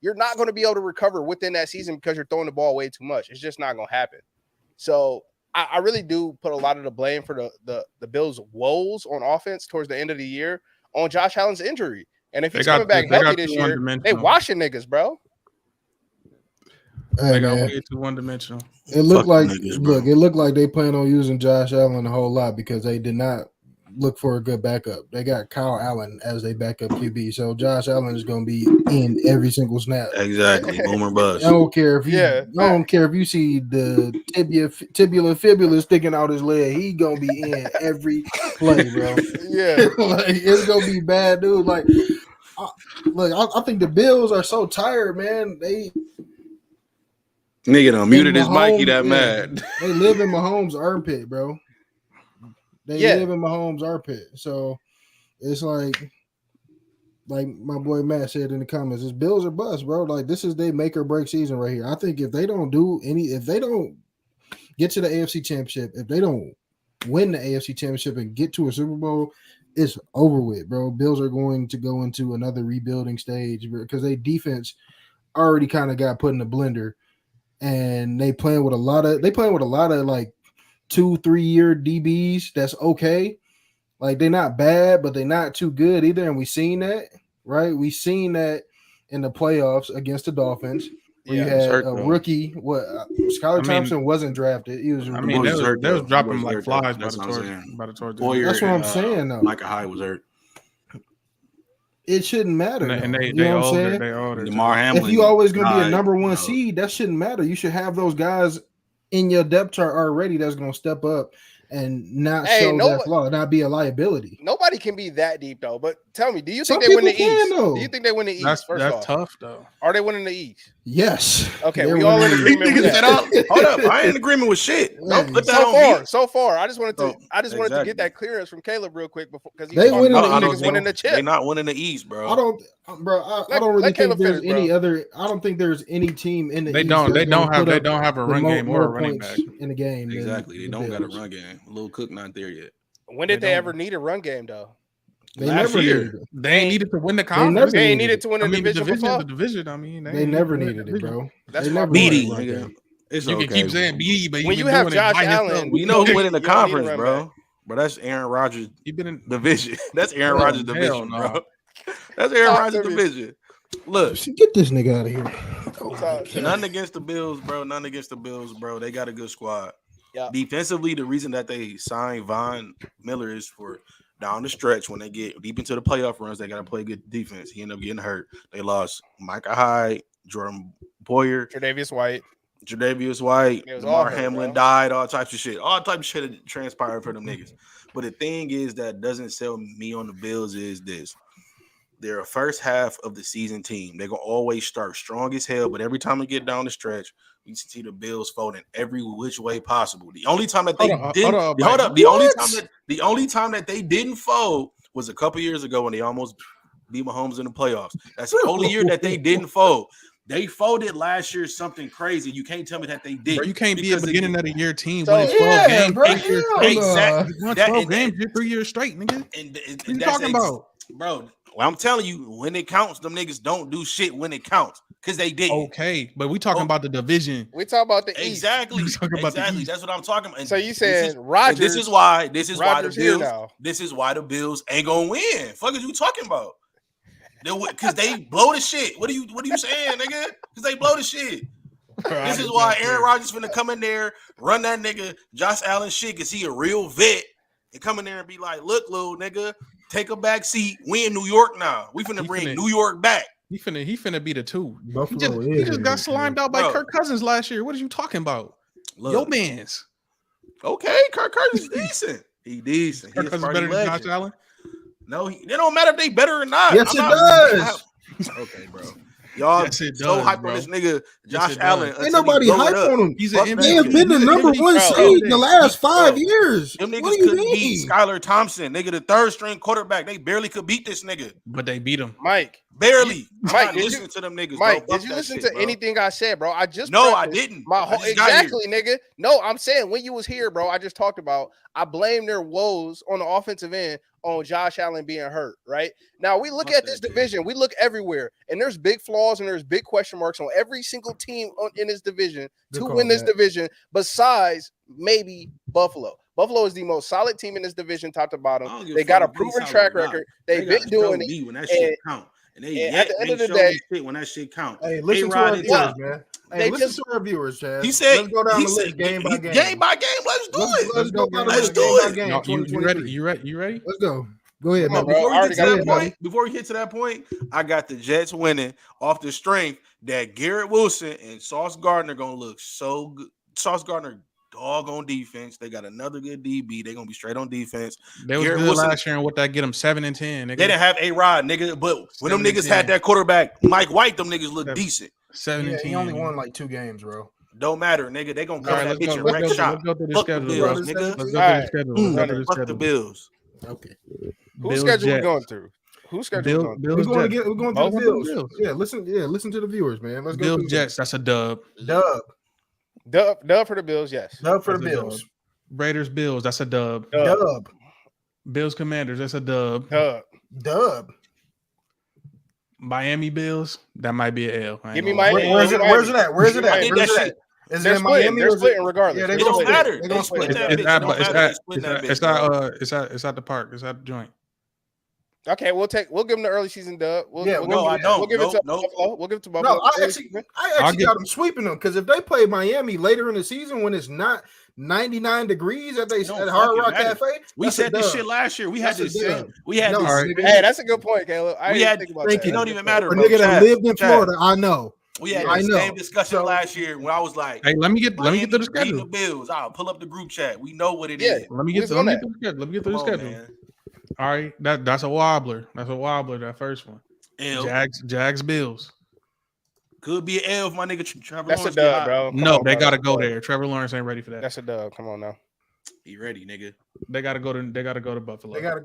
you're not going to be able to recover within that season because you're throwing the ball way too much. It's just not going to happen. So I really do put a lot of the blame for the Bills' woes on offense towards the end of the year on Josh Allen's injury. And if he's coming back healthy this year, they washing niggas, bro. Hey, they got way too one-dimensional. It looked like they plan on using Josh Allen a whole lot because they did not look for a good backup. They got Kyle Allen as their backup QB, so Josh Allen is going to be in every single snap. Exactly, boomer bust. I don't care if you see the tibula fibula sticking out his leg. He gonna be in every play, bro. Yeah, like it's gonna be bad, dude. Like, I think the Bills are so tired, man. Nigga done muted his mic. He that mad. They live in Mahomes' armpit, bro. They live in Mahomes' armpit. So it's like my boy Matt said in the comments, it's Bills or bust, bro. Like, this is their make or break season right here. I think if they don't get to the AFC Championship, if they don't win the AFC Championship and get to a Super Bowl, it's over with, bro. Bills are going to go into another rebuilding stage because their defense already kind of got put in the blender. And they playing with a lot of like 2-3 year DBs. That's okay. Like, they're not bad, but they're not too good either. And we seen that, right? We seen that in the playoffs against the Dolphins. Where you had a rookie. Skylar Thompson wasn't drafted. He was. They was dropping him like flies by the towards. That's what I'm saying, though. Micah Hyde was hurt. it shouldn't matter. And they you know what I'm older. saying? They older. DeMar too. Hamlin. If you always gonna be a number one no. seed, that shouldn't matter. You should have those guys in your depth chart already that's gonna step up and not show that flaw, not be a liability. Nobody can be that deep though. But tell me, do you Some think they win the people can, East? though. Do you think they win the East? That's tough though. Are they winning the East? Yes. Okay, They're we all in winning. agreement with that. Hold up, I ain't in agreement with shit. Don't put that on me. So far. I just wanted to Exactly. get that clearance from Caleb real quick before because They winning the niggas East, winning the chip. They not winning the East, bro. I don't really think there's any other. I don't think there's any team in the They East don't. They that's gonna don't have. put They up don't have a run more- game or more a running points back. in the game. than Exactly. They the don't got a Bills. run game. Lil Cook not there yet. When did They they don't. ever need a run game though? They Last never year, needed it. they ain't needed to win the conference. They ain't needed to win I the mean, the division division, before. the division. I mean, They never needed it, bro. That's They my never point. needed BD, a run nigga. game. It's You okay. can keep saying B, but When you've you been have doing Josh it by Allen, yourself. We know who winning the You don't need a conference, run bro. back. But that's Aaron Rodgers' You've been in. division. That's Aaron Hell, Rodgers' division, no. bro. That's Aaron Talk Rodgers' to me. division. Look, Get this nigga out of here. none against the Bills, bro. None against the Bills, bro. They got a good squad. Yeah. Defensively, the reason that they signed Von Miller is for down the stretch when they get deep into the playoff runs, they got to play good defense. He ended up getting hurt. They lost Micah Hyde, Jordan Boyer, Tre'Davious White. Lamar It was all hurt, Hamlin bro. died, all types of shit. All types of shit had transpired for them niggas. But the thing is that doesn't sell me on the Bills is this. They're a first half of the season team. They're going to always start strong as hell, but every time they get down the stretch, we see the Bills folding every which way possible. The only time that they the only time that they didn't fold was a couple years ago when they almost beat Mahomes in the playoffs. That's the only year that they didn't fold. They folded last year something crazy. You can't tell me that they did. Bro, you can't be a beginning of the year team So- winning 12 games. bro, 8 years hell straight. no. Exactly. You won That- 12 and- games, you're 3 years straight, nigga. And What you talking about? Bro, well, I'm telling you, when it counts, them niggas don't do shit when it counts because they did. Okay, but we talking about the division. We talk about the East. Exactly. We talking about the Exactly. East. That's what I'm talking about. And So you this saying is- Rodgers? and this is why the Rodgers here Bills. now. This is why the Bills ain't gonna win. Fuck is you talking about? Because they blow the shit. What are you saying, nigga? Because they blow the shit. This is why Aaron Rodgers finna come in there, run that nigga Josh Allen shit, cause he a real vet, and come in there and be like, "Look, little nigga, take a back seat. We in New York now. We finna bring New York back." He finna be the 2. Buffalo He just got slimed out by Bro. Kirk Cousins last year. What are you talking about? Look, Yo, man's. okay, Kirk Cousins decent. He decent. Kirk He a Cousins Sparty better than Josh legend. Allen. No, it don't matter if they better or not. Yes, I'm it not- does. Okay, bro. Y'all Yes, it so does, hype bro. on this nigga Josh it Allen. does. until Ain't nobody he blow it hype up. on him. He's Fuck an that They have nigga. been the number one bro. seed the last 5 Bro. years. Them What niggas do you couldn't beat mean? Skylar Thompson, nigga, the third string quarterback. They barely could beat this nigga. But they beat him. Mike. Barely. Mike, I'm not did listening to them niggas. Mike, bro. did you Fuck that listen shit, to bro. anything I said, bro? I just No, I prefaced didn't. My I whole just got here. exactly, nigga. No, I'm saying when you was here, bro. I just talked about. I blame their woes on the offensive end on Josh Allen being hurt. Right now, we look Fuck at this that shit. division. We look everywhere, and there's big flaws and there's big question marks on every single team in this division Good to call, win this Matt. division. Besides maybe Buffalo. Buffalo is the most solid team in this division, top to I bottom. don't give They a got a fuck if they proven solid track or not. record. They They've gotta been doing show it. me when that shit and- count. And and they at yet the end they of the show day- me shit when that shit count. Hey, listen to A-Rod our is- viewers, man. Hey, They listen just- to our viewers, Chad. He said, let's go down he the said, list game by game. Game by game. Let's do it. Let's go down the Let's list do game it. by game. No, you ready? 2023. You ready? Let's go. Go ahead, Come on, man. bro. I already got it, buddy. Before we get to that point, I got the Jets winning off the strength that Garrett Wilson and Sauce Gardner gonna look so good. Sauce Gardner dog on defense. They got another good DB. They're gonna be straight on defense. They was Garrett good Wilson- last year, and what that get them 7 and 10. Nigga. They didn't have A-Rod, nigga, but when them 7 and niggas had 10. that quarterback, Mike White, them niggas look 7 decent. 7 Yeah, and 10. he only won like 2 games, bro. Don't matter, nigga. They gonna All cover right, that let's bitch go. and Let's wreck go, shop. let's go through the Fuck the schedule, Bills, bro. nigga. Let's go All through right. the schedule. Let's go through the Fuck the schedule. Bills. Okay. Whose Bills, schedule we Jets. going through? Whose schedule we going through? We're Bills, going Jets. to the Both of them Bills. Bills. Listen to the viewers, man. Let's go. Bills, through Jets. That's a dub. Dub. Dub for the Bills, yes. Dub for the That's a Bills. Raiders, Bills. That's a dub. Dub. Bills, Commanders. That's a dub. Dub. Dub. Miami Bills. That might be an L. I ain't Give me gonna lie. Miami. Where's it at? Where's it at? Where's it I at? think Where's that it shit- at? Is They're it in splitting. Miami? They're or is it- splitting regardless. Yeah, they It They're gonna don't splitting. matter. They They gonna split split. that It's bitch. at It don't matter. They split that bitch, bro. it's at the park. It's at the park. Okay, we'll give them the early season dub. no, I don't. We'll give it to Nope. Buffalo. We'll give it to Buffalo. No, I actually got them sweeping them because if they play Miami later in the season when it's not 99 degrees at Hard Rock Cafe, we said this shit last year. We had this. We had this. Hey, that's a good point, Caleb. We had. It don't even matter. A nigga that lived in Florida, I know. We had the same discussion last year when I was like, "Hey, let me get to the schedule. The Bills. I'll pull up the group chat. We know what it is. Let me get to the schedule. Man. All right, that's a wobbler. That first one. Jags, Bills. Could be an L if my nigga Trevor Lawrence. That's a dub, bro. No, they gotta go there. Trevor Lawrence ain't ready for that. That's a dub. Come on now. He ready, nigga. They gotta go to Buffalo. They going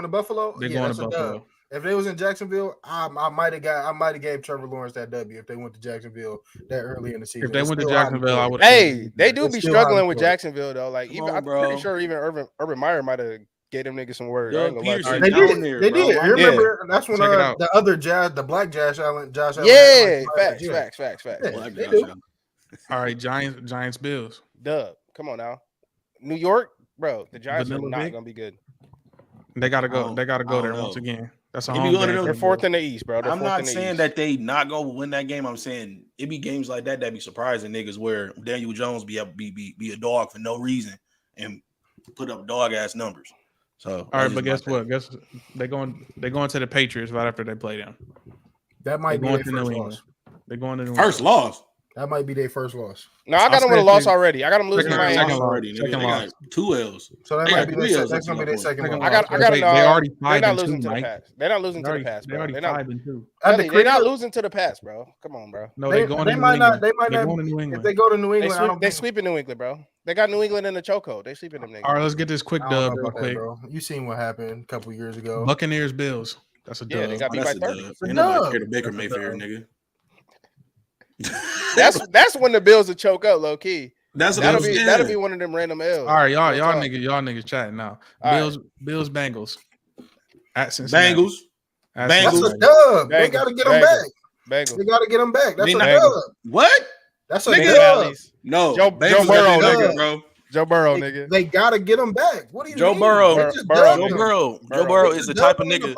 to Buffalo? They going to Buffalo. Dub. If they was in Jacksonville, I might have gave Trevor Lawrence that W if they went to Jacksonville that early in the season. If they went to Jacksonville, I would. Hey, they do be struggling with Jacksonville though. Like I'm pretty sure even Urban Meyer might have gave them niggas some word. They did. I remember that's when the other Jazz, the black Josh Allen. Yeah, facts. Yeah, they do. All right, Giants, Bills. Dub. Come on now, New York, bro. The Giants are not gonna be good. They gotta go. They gotta go there once again. That's a home game. They're fourth in the East, bro. I'm not saying that they not gonna win that game. I'm saying it be games like that be surprising niggas where Daniel Jones be a dog for no reason and put up dog ass numbers. So all right, but guess what? Guess they going to the Patriots right after they play them. That might be their first loss. They're going to first loss. That might be their first loss. No, I got them with a loss already. I got them losing to Miami already. Second loss. 2 L's. So that might be that's gonna be their second loss. I got them. They already they're tied not losing to the pass. They're not losing to the pass, bro. They're not losing to the pass, bro. Come on, bro. No, they going to New England. They might not. Going to New England. If they go to New England, they sweep in New England, bro. They got New England in the chokehold. They sleep in them niggas. All right, let's get this quick dub real quick. Bro. You seen what happened a couple years ago? Buccaneers, Bills. That's a dub. Yeah, they got beat by 30. Ain't nobody care to Baker Mayfield, nigga. That's when the Bills will choke up, low key. That'll be one of them random L's. All right, y'all niggas chatting now. Bills, Bengals at Cincinnati. Bengals. That's a dub. They gotta get them back. Bengals. They gotta get them back. That's a dub. What? That's a dub. No, Joe Burrow, nigga, bro. Joe Burrow, nigga. They gotta get them back. What do you Joe mean? Burrow. Joe Burrow is the type of nigga.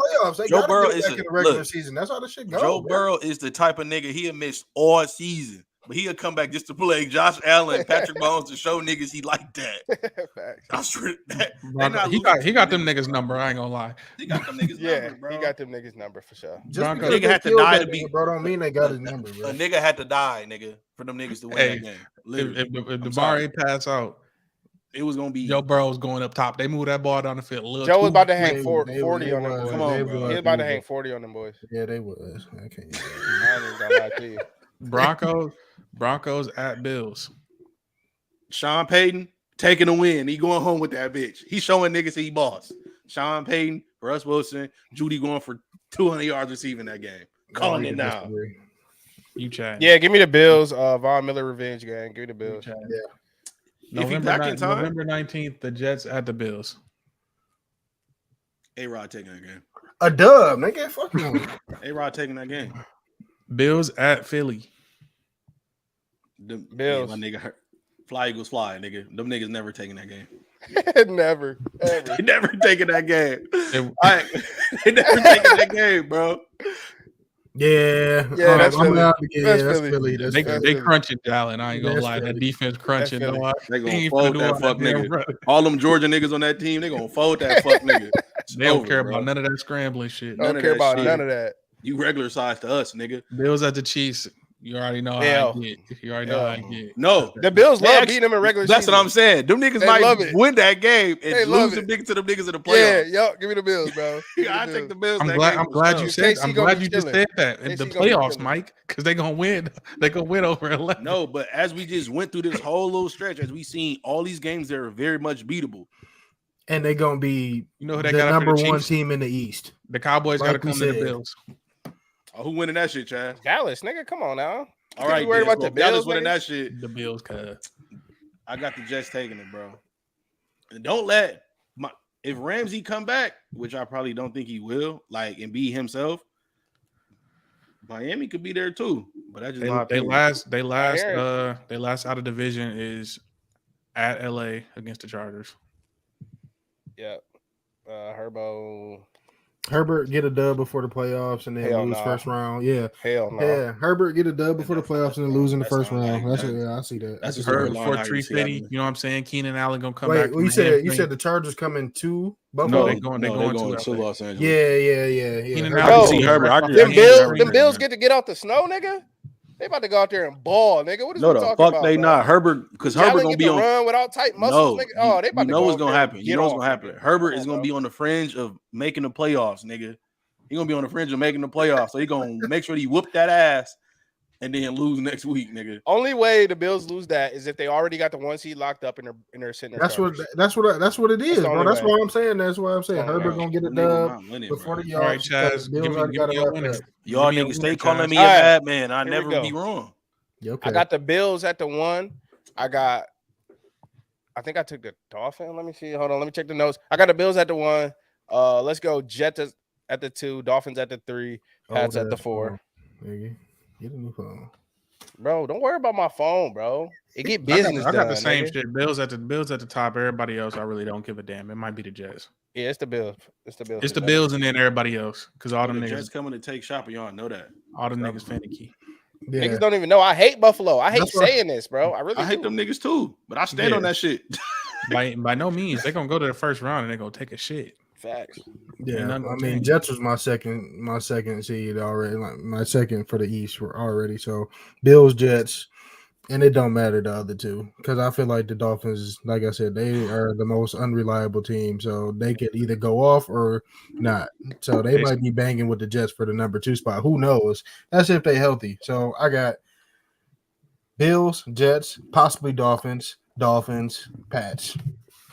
Joe Burrow is in the regular season. That's how the shit goes. Joe Burrow is the type of nigga he'll miss all season, but he'll come back just to play Josh Allen, Patrick Mahomes to show niggas he like that. I'm sure he got them niggas number. I ain't gonna lie. He got them niggas number, bro. He got them niggas number for sure. Just because nigga had to die to beat, bro, don't mean they got his number, bro. A nigga had to die, nigga, for them niggas to win that game. If the bar ain't pass out, it was gonna be Joe Burrow's going up top. They moved that ball down the field. Joe was about to hang 40 on them boys. Come on, bro. He was about to hang 40 on them boys. Yeah, they was. I can't. I ain't gonna lie to you. Broncos at Bills. Sean Payton taking a win. He going home with that bitch. He's showing niggas he boss. Sean Payton, Russ Wilson, Judy going for 200 yards receiving that game. Calling it now. You chat. Yeah, give me the Bills. Von Miller revenge game. Give me the Bills. Yeah. November 19th, the Jets at the Bills. A-Rod taking that game. A dub, nigga. Fuck you. A-Rod taking that game. Bills at Philly. The Bills. Yeah, my nigga, fly Eagles fly, nigga. Them niggas never taking that game. Never. They never taking that game. They never taking that game, bro. Yeah, that's Philly. That's Philly. They crunching Allen. I ain't gonna lie. That defense crunching. They gonna fold that fuck nigga. All them Georgia niggas on that team, they gonna fold that fuck nigga. They don't care about none of that scrambling shit. Don't care about none of that. You regular size to us, nigga. Bills at the Chiefs. You already know how I get. You already know how I get. No, the Bills love beating them in regular season. That's what I'm saying. Them niggas might win that game and lose the niggas to them niggas in the playoffs. Yeah, give me the Bills, bro. I take the Bills. I'm glad you said. I'm glad you just said that in the playoffs, Mike, because they gonna win. They gonna win over 11. No, but as we just went through this whole little stretch, as we seen all these games that are very much beatable, and they gonna be who they the got number one team in the East. The Cowboys got to come to the Bills. Who winning that shit, Chad? Dallas, nigga. Come on now. All right, worried about the Bills Dallas winning that shit. The Bills, cuz I got the Jets taking it, bro. And don't let if Ramsey come back, which I probably don't think he will, and be himself. Miami could be there too, but I just they last out of division is at LA against the Chargers. Yeah, Herbo. Herbert get a dub before the playoffs and then Hell lose no. first round. Yeah. Hell no. Yeah. Herbert get a dub before the playoffs and then lose in the That first sound round. like I see that. that's I a can see Heard that. before storyline. Tree City, you know what I'm saying? Keenan Allen gonna come back. Wait, well, you said the Chargers coming to Buffalo? they going to LA. Los Angeles. Yeah. Keenan Herbert- Allen Bro, see Herbert, I right can- off Them the Bills, game. them Bills get to get out the snow, nigga. They about to go out there and ball, nigga. What is No, we the talking fuck about? they bro? not. Herbert, because Y'all Herbert ain't gonna get be to on. run without tight muscles, No, nigga. Oh, they about you to know go what's out gonna there and happen. get You know what's off, gonna happen. nigga. Herbert Come is on, gonna bro. be on the fringe of making the playoffs, nigga. He gonna be on the fringe of making the playoffs. So he gonna make sure he whoop that ass and then lose next week, nigga. Only way the Bills lose that is if they already got the 1 seed locked up and they're sitting there. That's what it is, the bro. only That's way. why I'm saying. That's why I'm saying the only Herbert way. gonna get a Them niggas dub not winning, before bro. the All right, yards. because Chaz, Bills give already me got it your locked winners. up. Y'all Give me a niggas stay winner, calling Chaz. me All a right. bad man. I Here we never go. be wrong. Yeah, okay. I got the Bills at the 1. I think I took the Dolphins. Let me see. Hold on. Let me check the notes. I got the Bills at the 1. Let's go. Jets at the 2. Dolphins at the 3. Pats at the 4. Nigga. Get a new phone. Bro, don't worry about my phone, bro. It get I business got the done, same nigga. shit. Bills at the top. Everybody else, I really don't give a damn. It might be the Jets. Yeah, it's the Bills. It's the Bills. It's the for Bills and then everybody else. Because all them The niggas, Jets coming to take shop, and y'all know that. all them niggas finicky. Yeah. Niggas don't even know. I hate Buffalo. I hate That's why- saying this, bro. I really I hate do. them niggas too, but I stand Yeah. on that shit. By no means, they're gonna go to the first round and they're gonna take a shit. Facts. Yeah, Ain't nothing I gonna mean change. Jets was my second seed already, like my second for the East were already. So Bills, Jets, and it don't matter the other two because I feel like the Dolphins, like I said, they are the most unreliable team. So they could either go off or not. So they might be banging with the Jets for the number 2 spot. Who knows? That's if they healthy. So I got Bills, Jets, possibly Dolphins, Pats.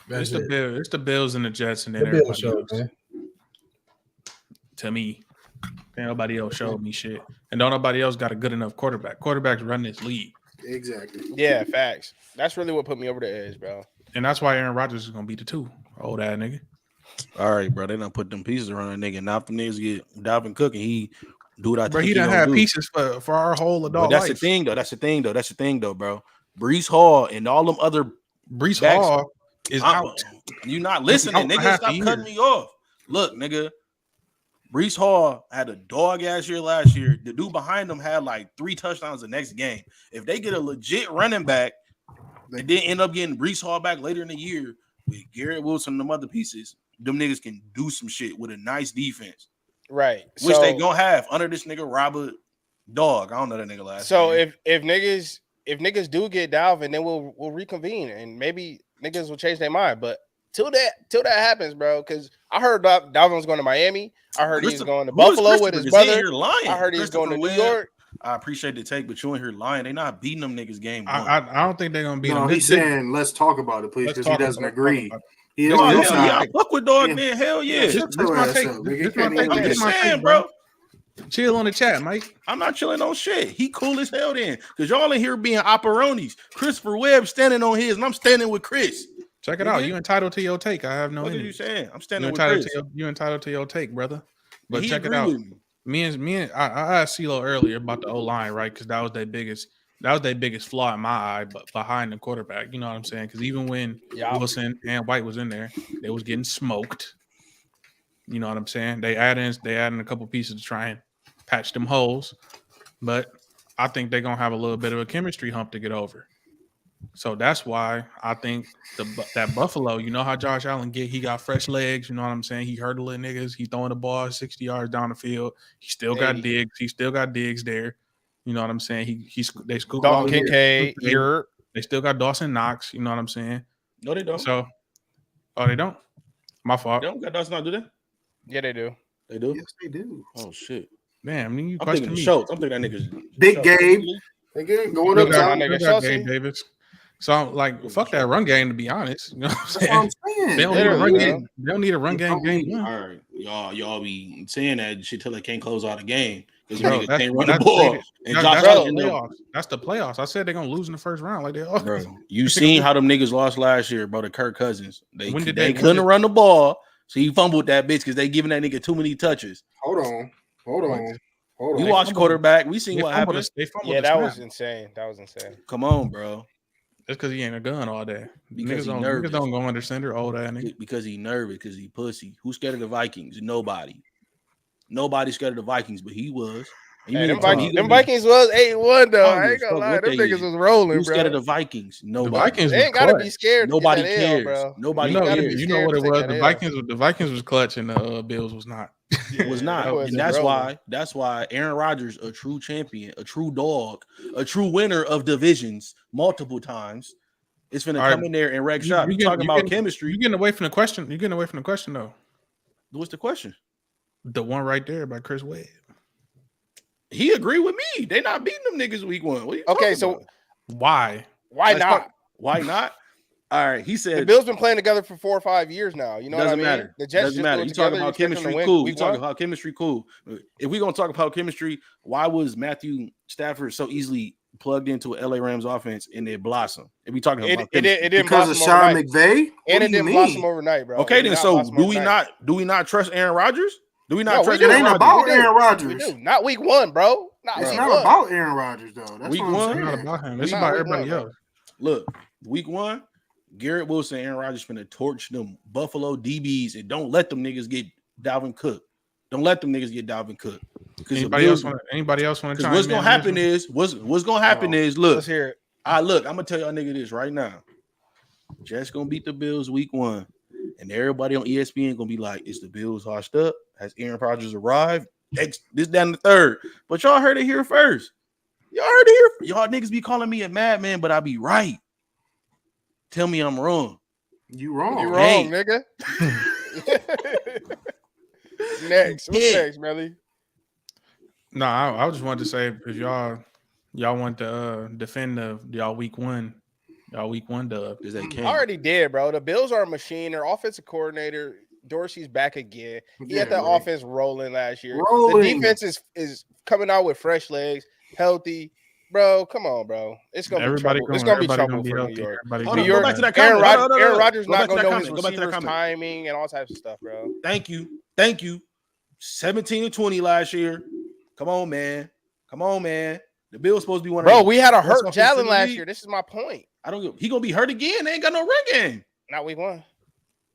That's it. It's the Bills and the Jets and then The Bills everybody show, else. man. To me, ain't nobody else showed me shit, and don't nobody else got a good enough quarterback. Quarterbacks run this league, Exactly. Yeah, facts. That's really what put me over the edge, bro. and that's why Aaron Rodgers is gonna be the 2. Old ass nigga. All right, bro. They done put them pieces around a nigga. Now if them niggas get Dalvin Cook and he do what I Bro, think he done gonna had do. pieces for our whole But adult that's life. the thing, though. That's the thing, though, bro. Brees Hall and all them other Brees backs- Hall is out. You not listening, out for nigga. half Stop the cutting year. me off. Look, nigga. Brees Hall had a dog ass year last year. The dude behind him had like 3 touchdowns the next game. If they get a legit running back, and then end up getting Brees Hall back later in the year with Garrett Wilson and them other pieces, them niggas can do some shit with a nice defense. Right. Which So, they gonna have under this nigga Robert Dog. I don't know that nigga last so name. if niggas do get Dalvin, then we'll reconvene and maybe niggas will change their mind. But till that happens, bro, because I heard Dalvin was going to Miami. I heard he was going to Who is Buffalo with his Christopher? 'Cause he brother. ain't here lying. I heard he was going to New Christopher Webb, York. I appreciate the take, but you ain't here lying. They not beating them niggas game one. I don't think they're gonna beat No, him. he's saying let's talk about it, please, Let's because he talk doesn't about it. agree. He This- is on this his my yeah, I side. fuck with dog, Yeah. man. Hell yeah. Shut this your my ass take. up, nigga. This You my can't take. even I'm get just This my saying, take, bro. Chill on the chat, Mike. I'm not chilling on shit. He cool as hell then. Because y'all in here being operaronis. Christopher Webb standing on his, and I'm standing with Chris. Check it Nigga. out. You entitled to your take. I have no What are you enemies. saying? I'm You standing with entitled Chris. you entitled to your take, brother. But He check it agree out. with me. Me and I asked CeeLo earlier about the O line, right? Because that was their biggest flaw in my eye, but behind the quarterback. You know what I'm saying? Because even when Wilson and White was in there, they was getting smoked. You know what I'm saying? They add in a couple pieces to try and patch them holes, but I think they're gonna have a little bit of a chemistry hump to get over. So that's why I think that Buffalo, you know how Josh Allen he got fresh legs, you know what I'm saying? He hurdling niggas, he throwing the ball 60 yards down the field. He still got Diggs. He still got Diggs there. You know what I'm saying? They scoop Dalton Kincaid here. They still got Dawson Knox, you know what I'm saying? No, they don't. So, they don't? My fault. They don't got Dawson Knox, do they? Yeah, they do. They do? Yes, they do. Oh, shit. Damn, you I'm question thinking me. Schultz. I'm thinking that nigga's Big Gabe. Again, going Still up got, top. nigga still got Chelsea. Gabe Davis. So I'm like, fuck that run game, to be honest. You know what I'm That's saying? what I'm saying. They don't need a run Literally, game. They don't need a run game game one. All right. Y'all be saying that shit till they can't close out a game. Because Bro, niggas can't run the that's ball. they- And that- Josh that's, Allen, the playoffs. That's the playoffs. I said they're gonna lose in the first round, like they are. bro, you seen how them niggas lost last year, bro, to Kirk Cousins. They When did they they- couldn't when did- run the ball, so he fumbled that bitch because they giving that nigga too many touches. Hold on. We watched quarterback. We seen what happened. They fumbled Yeah, the that snap. was insane. That was insane. Come on, bro. That's because he ain't a gun all day. Because he Niggas nervous. don't go under center all that nigga. Because he nervous, because he pussy. Who's scared of the Vikings? Nobody. Nobody's scared of the Vikings, but he was. Hey, them Vikings was 8-1 though. I ain't gonna lie, them niggas was rolling, Who's bro. scared of the Vikings? Nobody. The Vikings they ain't gotta be scared. Nobody L, cares, bro. Nobody cares. You know what it was. The Vikings was clutch, and the Bills was not. It was not, and that's why Aaron Rodgers, a true champion, a true dog, a true winner of divisions multiple times, is finna come in there and wreck shop. You talking about chemistry? You're getting away from the question. Though. What's the question? The one right there by Chris Webb. He agreed with me. They not beating them niggas week 1. What are you okay, so about? Why? Why not? Why not? All right, he said the Bills been playing together for 4 or 5 years now. You know what I mean? Matter. The Jets doesn't matter. You talking about chemistry? Cool. We talking about chemistry? Cool. If we gonna talk about chemistry, why was Matthew Stafford so easily plugged into an LA Rams offense and it blossomed? If we talking about it didn't because of Sean McVay, and it didn't blossom overnight, bro. Okay, then so do we not trust Aaron Rodgers? Do we not trust Aaron Rodgers? It ain't about Aaron Rodgers. We do. Not week 1, bro. It's not about Aaron Rodgers though. That's week what 1. It's not about him. It's about everybody else. Look, week 1. Garrett Wilson, Aaron Rodgers finna torch them Buffalo DBs and don't let them niggas get Dalvin Cook. Don't let them niggas get Dalvin Cook. Anybody else want to what's gonna happen is look, let's hear it. I'm gonna tell y'all nigga this right now. Jets gonna beat the Bills week 1, and everybody on ESPN gonna be like, is the Bills washed up? Has Aaron Rodgers arrived? This down the third. But y'all heard it here first. Y'all heard it here. Y'all niggas be calling me a madman, but I be right. Tell me I'm wrong. You wrong. You wrong, nigga. Next. What's next, Melly? No, I just wanted to say if y'all want to defend y'all week 1 dub. Because they I can't. already did, bro. The Bills are a machine. Their offensive coordinator, Dorsey's back again. He had that offense rolling last year. The defense is coming out with fresh legs, healthy. Bro, come on, bro. It's gonna be trouble. It's gonna be trouble for New York. Go back to that Aaron comment. Rodgers not gonna know his receivers timing and all types of stuff, bro. Thank you. 17-20 last year. Come on, man. The Bills supposed to be one. Bro, we had a hurt Jalen last year. This is my point. He gonna be hurt again. They ain't got no run game. Not week 1.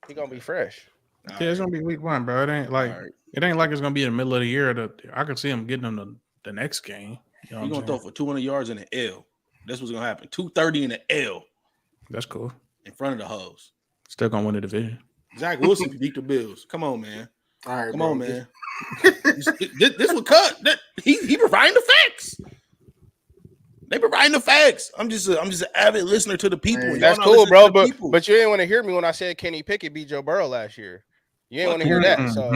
He gonna be fresh. Yeah, it's gonna be week 1, bro. It ain't like it's gonna be in the middle of the year. I could see him getting them the next game. You know He's gonna throw for 200 yards in an L. That's what's gonna happen. 230 in an L. That's cool. In front of the hoes. Still gonna win the division. Zach Wilson beat the Bills. Come on, man. All right, come on, man. this will cut. He providing the facts. They providing the facts. I'm just an avid listener to the people. Man, that's cool, bro. But you didn't want to hear me when I said Kenny Pickett beat Joe Burrow last year. You ain't want to hear that. So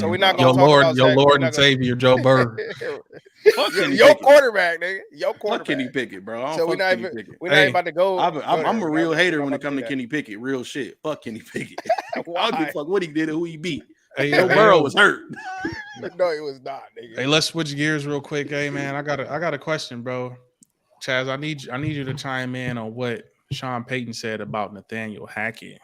we're not going to talk about your Lord and Savior, Joe Burrow. Your quarterback, nigga. Your quarterback. Fuck Kenny Pickett, bro. So we're not even about to go. I'm a real hater when it comes to Kenny Pickett. Real shit. Fuck Kenny Pickett. I don't give a fuck what he did or who he beat. Joe Burrow was hurt. No, he was not, nigga. Hey, let's switch gears real quick. Hey, man, I got a question, bro. Chaz, I need you to chime in on what Sean Payton said about Nathaniel Hackett.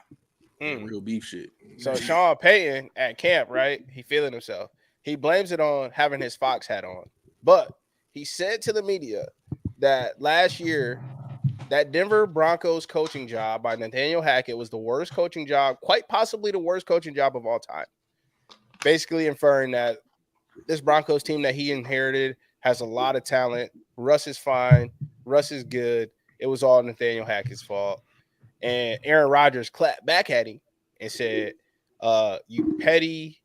Real beef shit. So Sean Payton at camp, right? He feeling himself. He blames it on having his Fox hat on. But he said to the media that last year, that Denver Broncos coaching job by Nathaniel Hackett was the worst coaching job, quite possibly the worst coaching job of all time. Basically inferring that this Broncos team that he inherited has a lot of talent. Russ is fine. Russ is good. It was all Nathaniel Hackett's fault. And Aaron Rodgers clapped back at him and said, you petty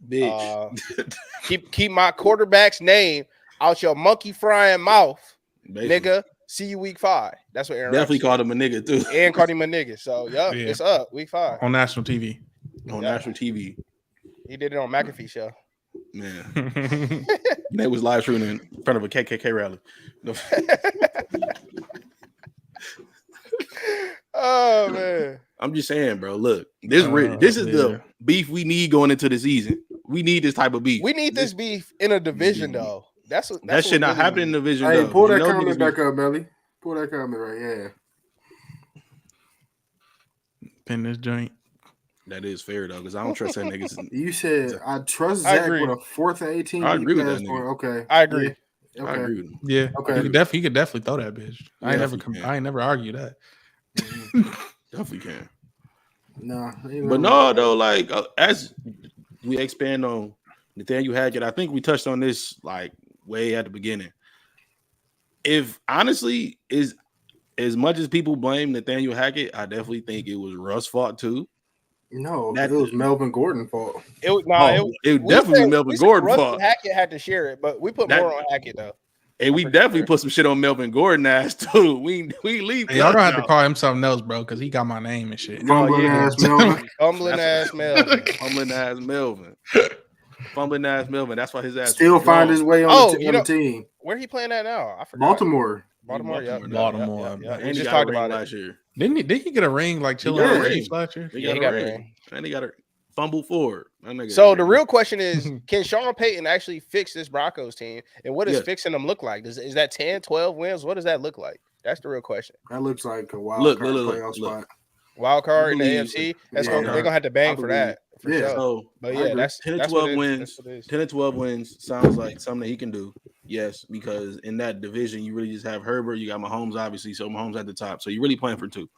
bitch. Keep my quarterback's name out your monkey frying mouth, nigga. See you week 5. That's what Aaron definitely called him a nigga too. And called him a nigga. So it's up week 5 on national TV. National TV. He did it on McAfee show. Man, they was live streaming in front of a KKK rally. Oh man, I'm just saying, bro. Look, this is the beef we need going into the season. We need this type of beef. We need this beef in a division, though. That's that should not happen in the division. Hey, though. Pull that comment back up, Melly. Pull that comment right. Yeah. Pin this joint. That is fair though, because I don't trust that niggas. You said I trust Zach with a 4th and 18. I agree with that nigga. Okay, I agree. Yeah. Okay. I agree with him. Yeah. Okay. He could definitely throw that bitch. I ain't never argue that. Definitely can. No, but no, though, like as we expand on Nathaniel Hackett, I think we touched on this like way at the beginning. If honestly is as much as people blame Nathaniel Hackett, I definitely think it was Russ' fault too. No, it was Melvin Gordon's fault. It definitely was Melvin Gordon's fault. Hackett had to share it, but we put more on Hackett though. And we definitely put some shit on Melvin Gordon ass too. We leave. Y'all gonna have to call him something else, bro, because he got my name and shit. Fumbling ass Melvin. Fumbling ass Melvin. Fumbling ass Melvin. Fumbling ass Melvin. That's why his ass still find his way on the team. Where he playing at now? I forgot. Baltimore. Baltimore. And he just talked about it last year. Didn't he get a ring like chilling on the Chiefs last year? He got a ring. And he got a fumble forward. So the real question is, can Sean Payton actually fix this Broncos team? And what does fixing them look like? Is that 10, 12 wins? What does that look like? That's the real question. That looks like a wild card playoff spot. Wild card in the AFC. They're gonna have to bang for that. For sure. So, but yeah, that's 10 to 12 wins. 10 to 12 wins sounds like something that he can do. Yes, because in that division, you really just have Herbert. You got Mahomes, obviously. So Mahomes at the top. So you're really playing for two.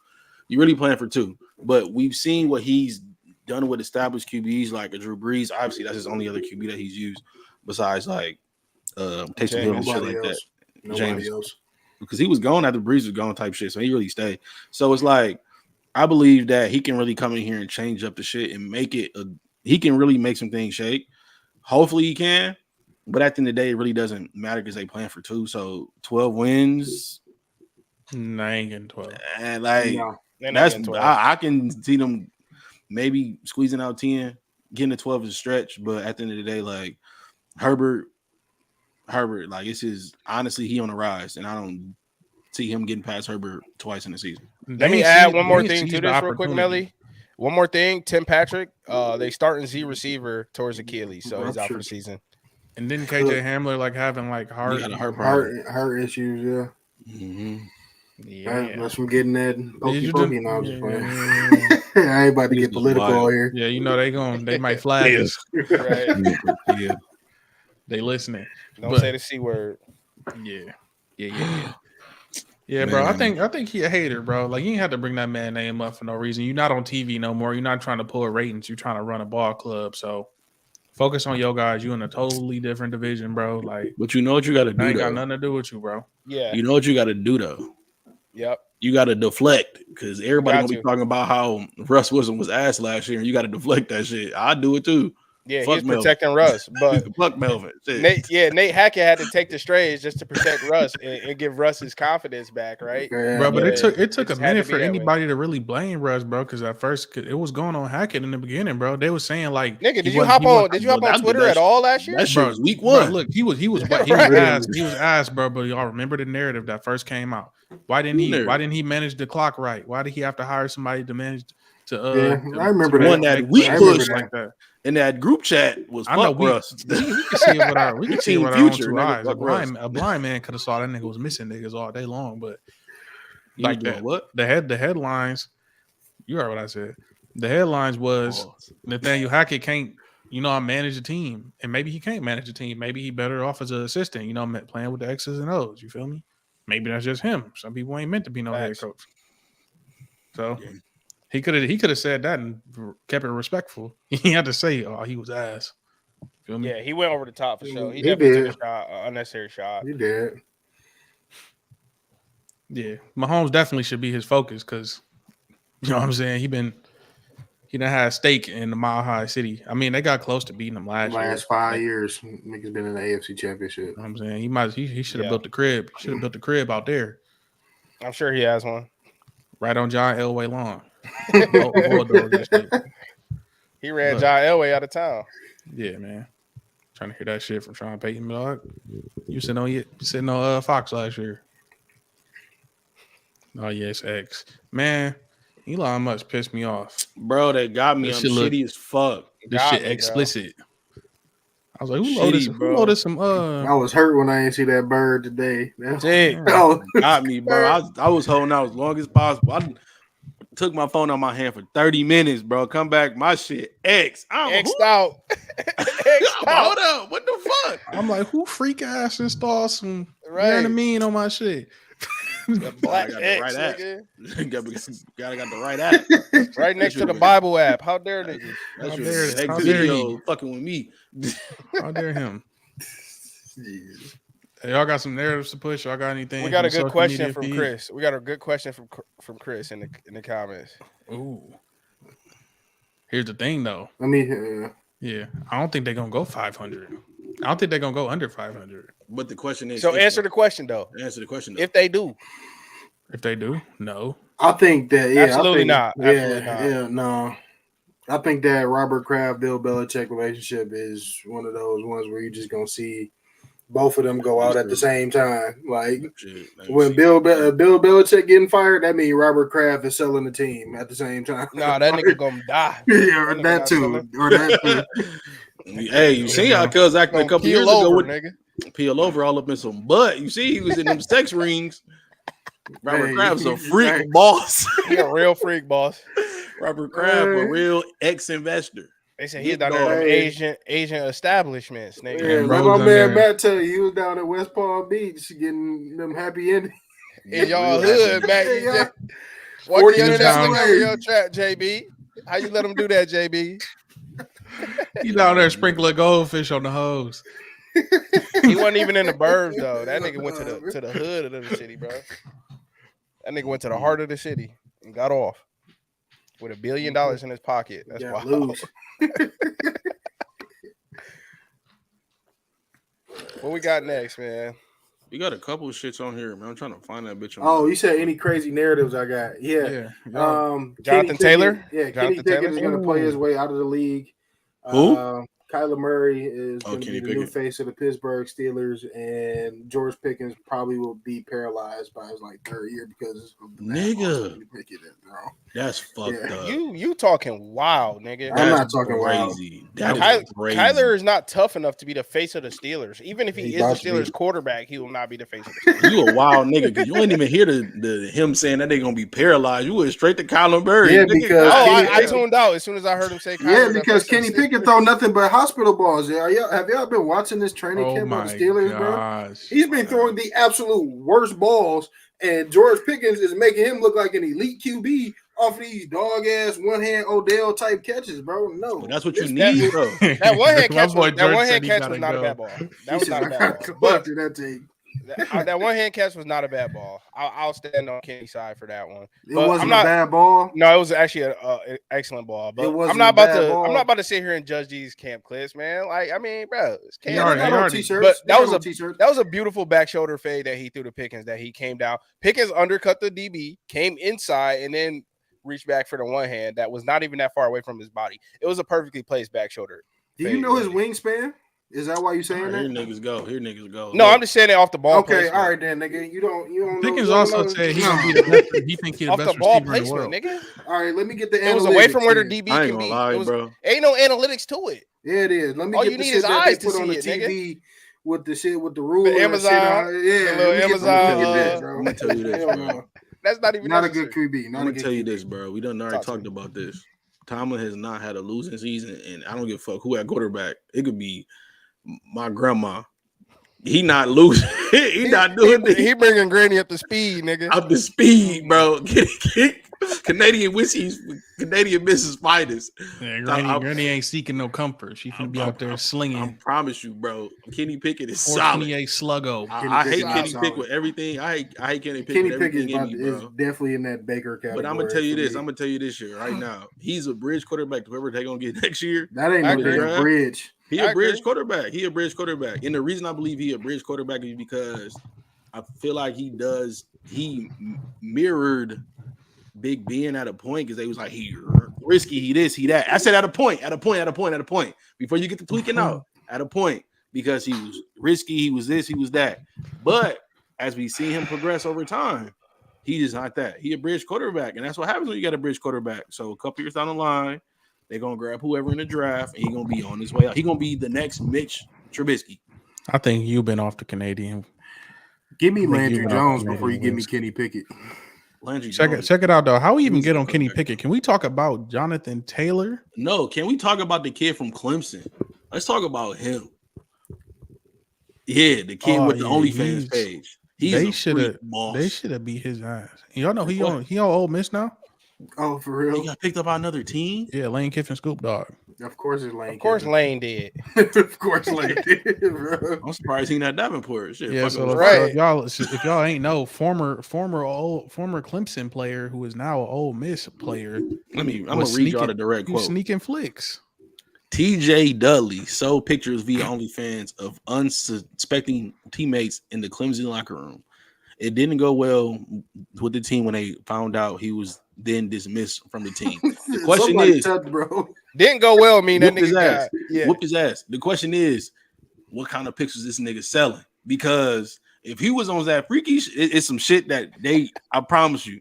But we've seen what he's done with established QBs like a Drew Brees. Obviously, that's his only other QB that he's used besides like Taysom Hill and shit like that. Nobody else. Because he was gone after Brees was gone type shit. So he really stayed. So it's like, I believe that he can really come in here and change up the shit and make it he can really make some things shake. Hopefully he can. But at the end of the day, it really doesn't matter because they playing for two. So 12 wins. 9 and 12. And like that's I can see them maybe squeezing out 10, getting to 12 is a stretch. But at the end of the day, like Herbert, like it's his honestly, he on the rise, and I don't see him getting past Herbert twice in the season. Let me add one more thing to this real quick, Melly. One more thing, Tim Patrick, they starting Z receiver towards Achilles, so he's out for the season. And then KJ Hamler like having like heart issues, yeah. Mm-hmm. Yeah, that's from getting that pokey. No, I'm just playing. I ain't about to get political here. Yeah, you know they might flag us. Right. Yeah, they listening. Don't say the C word. Yeah, bro. I think he a hater, bro. Like you ain't have to bring that man name up for no reason. You're not on TV no more. You're not trying to pull ratings. You're trying to run a ball club. So focus on your guys. You in a totally different division, bro. Like, but you know what you got to do. Ain't got nothing to do with you, bro. Yeah. You know what you got to do though. Yep. You got to deflect because everybody gonna be talking about how Russ Wilson was ass last year, and you got to deflect that shit. I do it too. Yeah, he's protecting Russ, but fuck Melvin. Nate Hackett had to take the strays just to protect Russ and give Russ his confidence back, right? Yeah. Bro, but it took a minute for anybody to really blame Russ, bro, because at first it was going on Hackett in the beginning, bro. They was saying like, nigga, did you hop on Twitter at all last year? That shit was week one. Bro, look, he was asked, bro. But y'all remember the narrative that first came out? Why didn't he manage the clock right? Why did he have to hire somebody to manage? I remember one that we pushed like that. And that group chat was Russ. We can see it with our own two eyes. A blind man could have saw that nigga was missing niggas all day long, but like that. What the headlines? You heard what I said. The headlines was Nathaniel Hackett can't, manage a team, and maybe he can't manage a team. Maybe he better off as an assistant. Playing with the X's and O's. You feel me? Maybe that's just him. Some people ain't meant to be no head coach. So. Yeah. He could have said that and kept it respectful. He had to say, "Oh, he was ass." Feel me? Yeah, he went over the top for sure. He definitely took a shot, unnecessary shot. He did. Yeah, Mahomes definitely should be his focus because you know what I'm saying. He done had a stake in the Mile High City. I mean, they got close to beating him last year. 5 years, niggas been in the AFC Championship. You know what I'm saying he should have built the crib. Should have built the crib out there. I'm sure he has one. Right on John Elway lawn. He ran John Elway out of town. Yeah, man. Trying to hear that shit from Sean Payton, dog. You sitting on Fox last year. Oh yes, X. Man, Elon Musk pissed me off. Bro, that got me. I'm shitty as fuck. This shit explicit. Bro. I was like, who loaded some I was hurt when I didn't see that bird today. Got me, bro. I was holding out as long as possible. I took my phone out my hand for 30 minutes, bro. Come back, my shit X'd out. Hold up, what the fuck? I'm like, who freak ass installed some, you know what I mean, on my shit? The Black got the X, right app. nigga. got the right app. Right next to the Bible app. How dare niggas? That's How your dare- next how dare video he? fucking with me. How dare him? Hey, y'all got some narratives to push? Y'all got anything? We got from a good social question media from feed? Chris. We got a good question from Chris in the comments. Ooh. Here's the thing, though. Let me. Yeah, I don't think they're gonna go 500. I don't think they're gonna go under 500. But the question is, So answer the question though. Answer the question. Though. If they do, If they do, no. I think that. Yeah, Absolutely I think, not. Yeah, Absolutely not. yeah, no. I think that Robert Kraft, Bill Belichick relationship is one of those ones where you're just gonna see both of them go out at the same time. Like when Bill Belichick getting fired, that means Robert Kraft is selling the team at the same time. nah, that nigga gonna die. Yeah, or That nigga that not too. selling. Or that too. Hey, you see how Cuz acted a Gonna couple years peel ago over, with nigga. peel over all up in some butt. You see, he was in them sex rings. Robert Hey, Kraft's a freak hey. boss. He a real freak, boss. Robert Kraft, a Hey. real ex-investor. They said he's Big down there in them dog. Asian establishments, nigga. Yeah, bro like was my in man there. Matt tell you, he was down at West Palm Beach getting them happy endings. In y'all Real hood, happy. Matt. Hey, You y'all. just walk the 40 internet years link away. over your trap, JB. How you let him do that, JB? He down there sprinkling goldfish on the hose. He wasn't even in the burbs though. That nigga went to the hood of the city, bro. That nigga went to the heart of the city and got off with $1 billion in his pocket. That's Yeah, wild. lose. What we got next, man? You got a couple of shits on here, man. I'm trying to find that bitch. Oh, you said any crazy narratives I got? Yeah. Jonathan Kenny Taylor? Pickett, yeah, Jonathan Kenny Pickett Taylor? is going to play his way out of the league. Who? Kyler Murray is Oh, going to be Kenny the new Pickett. face of the Pittsburgh Steelers, and George Pickens probably will be paralyzed by his third year because of the bad Nigga. loss Kenny Pickett is, bro. That's fucked Yeah. up. You talking wild, nigga. I'm That's not talking wild. crazy. That Ky- is crazy. Kyler is not tough enough to be the face of the Steelers. Even if he He's is the about to be. Steelers quarterback, he will not be the face of the Steelers. You a wild nigga because you ain't even hear the him saying that they gonna be paralyzed. You went straight to Kyler Murray. Yeah, Nigga, because Oh, Kenny I Pickett- tuned out as soon as I heard him say Kyler. Yeah, was the because face of Kenny the Pickett Steelers. throw nothing but hospital balls. Have y'all been watching this training Oh camp on my the Steelers, bro? gosh. He's been throwing the absolute worst balls, and George Pickens is making him look like an elite QB off these dog ass one hand Odell type catches, bro. No, Well, that's what you This- need, bro. That one hand My catch boy was, George said he not a gotta bad go. ball. He That was said, not a "I bad gotta ball. go But after that tape." that one hand catch was not a bad ball. I'll stand on Kenny's side for that one. It But wasn't I'm not. a bad ball. No, it was actually an excellent ball. But It wasn't I'm not a about bad to. ball. I'm not about to sit here and judge these camp clips, man. Like, I mean, bro, it's camp. Yeah, already- they got he on already- t-shirts. But They that got was on a- t-shirts. That was a beautiful back shoulder fade that he threw to Pickens. That he came down. Pickens undercut the DB, came inside, and then reached back for the one hand that was not even that far away from his body. It was a perfectly placed back shoulder. Do you know his wingspan? Is that why you saying Here that? niggas go. Here niggas go. No, Look, I'm just saying it off the ball. Okay, placement. all right then, nigga. You don't know. Pickens you don't also know- said he No. gonna be the best. He think he's the Off best the ball receiver in the world. placement, nigga. All right, let me get the. It was away from where the analytics DB I ain't can gonna be. lie, It was, bro. ain't no analytics to it. here. Yeah, it is. Let me All get you the need shit is that eyes they to put on see the it, nigga. TV with the shit with the ruler. and Amazon- shit on- the yeah, little let me get Amazon, that, bro. I'm gonna tell you this, Hell bro. no. That's not even Not a necessary. good QB. I'm Not a gonna good tell you QB. this, bro. We done already Talk to talked me. about this. Tomlin has not had a losing season, and I don't give a fuck who at quarterback. It could be my grandma. He not losing. he not doing this. He bringing Granny up to speed, nigga. Up to speed, bro. Canadian whiskey's Canadian Mrs. Finest. Yeah, I'm- Granny ain't seeking no comfort. She finna be out there I slinging promise you, bro. Kenny Pickett is solid. 428 sluggo. I hate Kenny Kenny Pickett's Pickett solid. with everything. I hate Kenny Pickett Kenny with everything Pickett in me, is bro. definitely in that Baker category. But I'm gonna tell you for this. me. I'm gonna tell you this shit right now. He's a bridge quarterback. Whoever they gonna get next year, That ain't I no agree. damn bridge. he I a bridge agree. quarterback. He a bridge quarterback. And the reason I believe he a bridge quarterback is because I feel like he mirrored Big Ben at a point because they was like, he risky, he this, he that. I said at a point. Before you get to tweaking out, at a point, because he was risky, he was this, he was that. But as we see him progress over time, he is not that. He a bridge quarterback, and that's what happens when you got a bridge quarterback. So a couple years down the line, they're gonna grab whoever in the draft, and he's gonna be on his way out. He's gonna be the next Mitch Trubisky. I think you've been off the Canadian. Give me I think Landry you Jones know before you give me wins. Kenny Pickett. Landry Check Jones. it out though. How we even Who's get the on Kenny quarterback? Pickett? Can we talk about Jonathan Taylor? No, can we talk about the kid from Clemson? Let's talk about him. Yeah, the kid Oh, with the yeah, OnlyFans he's- page. They should have beat his ass. Y'all know he on Ole Miss now. Oh, for real? He got picked up by another team. Yeah, Lane Kiffin, Scoop Dog. Of course it's Lane. Of course Lane did. Of course Lane did, bro. I'm surprised he not Davenport. Shit, Yeah, so right. if y'all ain't know, former Clemson player who is now an Ole Miss player. I'm gonna read y'all the direct quote. Sneaking flicks. TJ Dudley sold pictures via OnlyFans of unsuspecting teammates in the Clemson locker room. It didn't go well with the team when they found out he was then dismissed from the team. The question is, bro. Didn't go well. Mean that whooped his nigga ass. Yeah. Whooped his ass. The question is, what kind of pictures this nigga selling? Because if he was on that freaky, it's some shit that I promise you,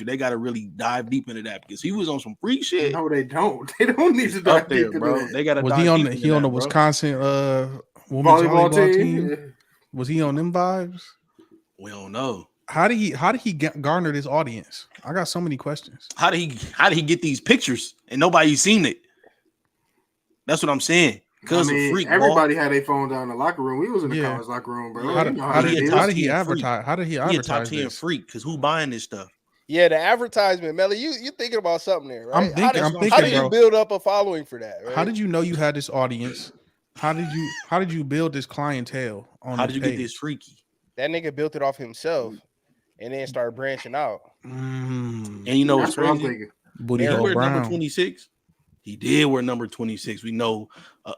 they got to really dive deep into that. Because he was on some freak shit. No, they don't. They don't need to dive up there, deep into bro. that. They got to. Was he on the Wisconsin women's volleyball team? Was he on them vibes? We don't know. How did he garner this audience? I got so many questions. How did he get these pictures and nobody seen it? That's what I'm saying. Because everybody had their phone down in the locker room. We was in the college locker room, bro. How did he advertise? How did he advertise? He a top 10 freak because who buying this stuff? Yeah, the advertisement, Melly. You thinking about something there, right? I'm thinking. How did you build up a following for that? Right? How did you know you had this audience? How did you build this clientele? How did you get this freaky? That nigga built it off himself, and then started branching out. And you know what's crazy? I'm thinking. Booty he hole wear Brown. number 26. He did wear number 26. We know. No. Hey,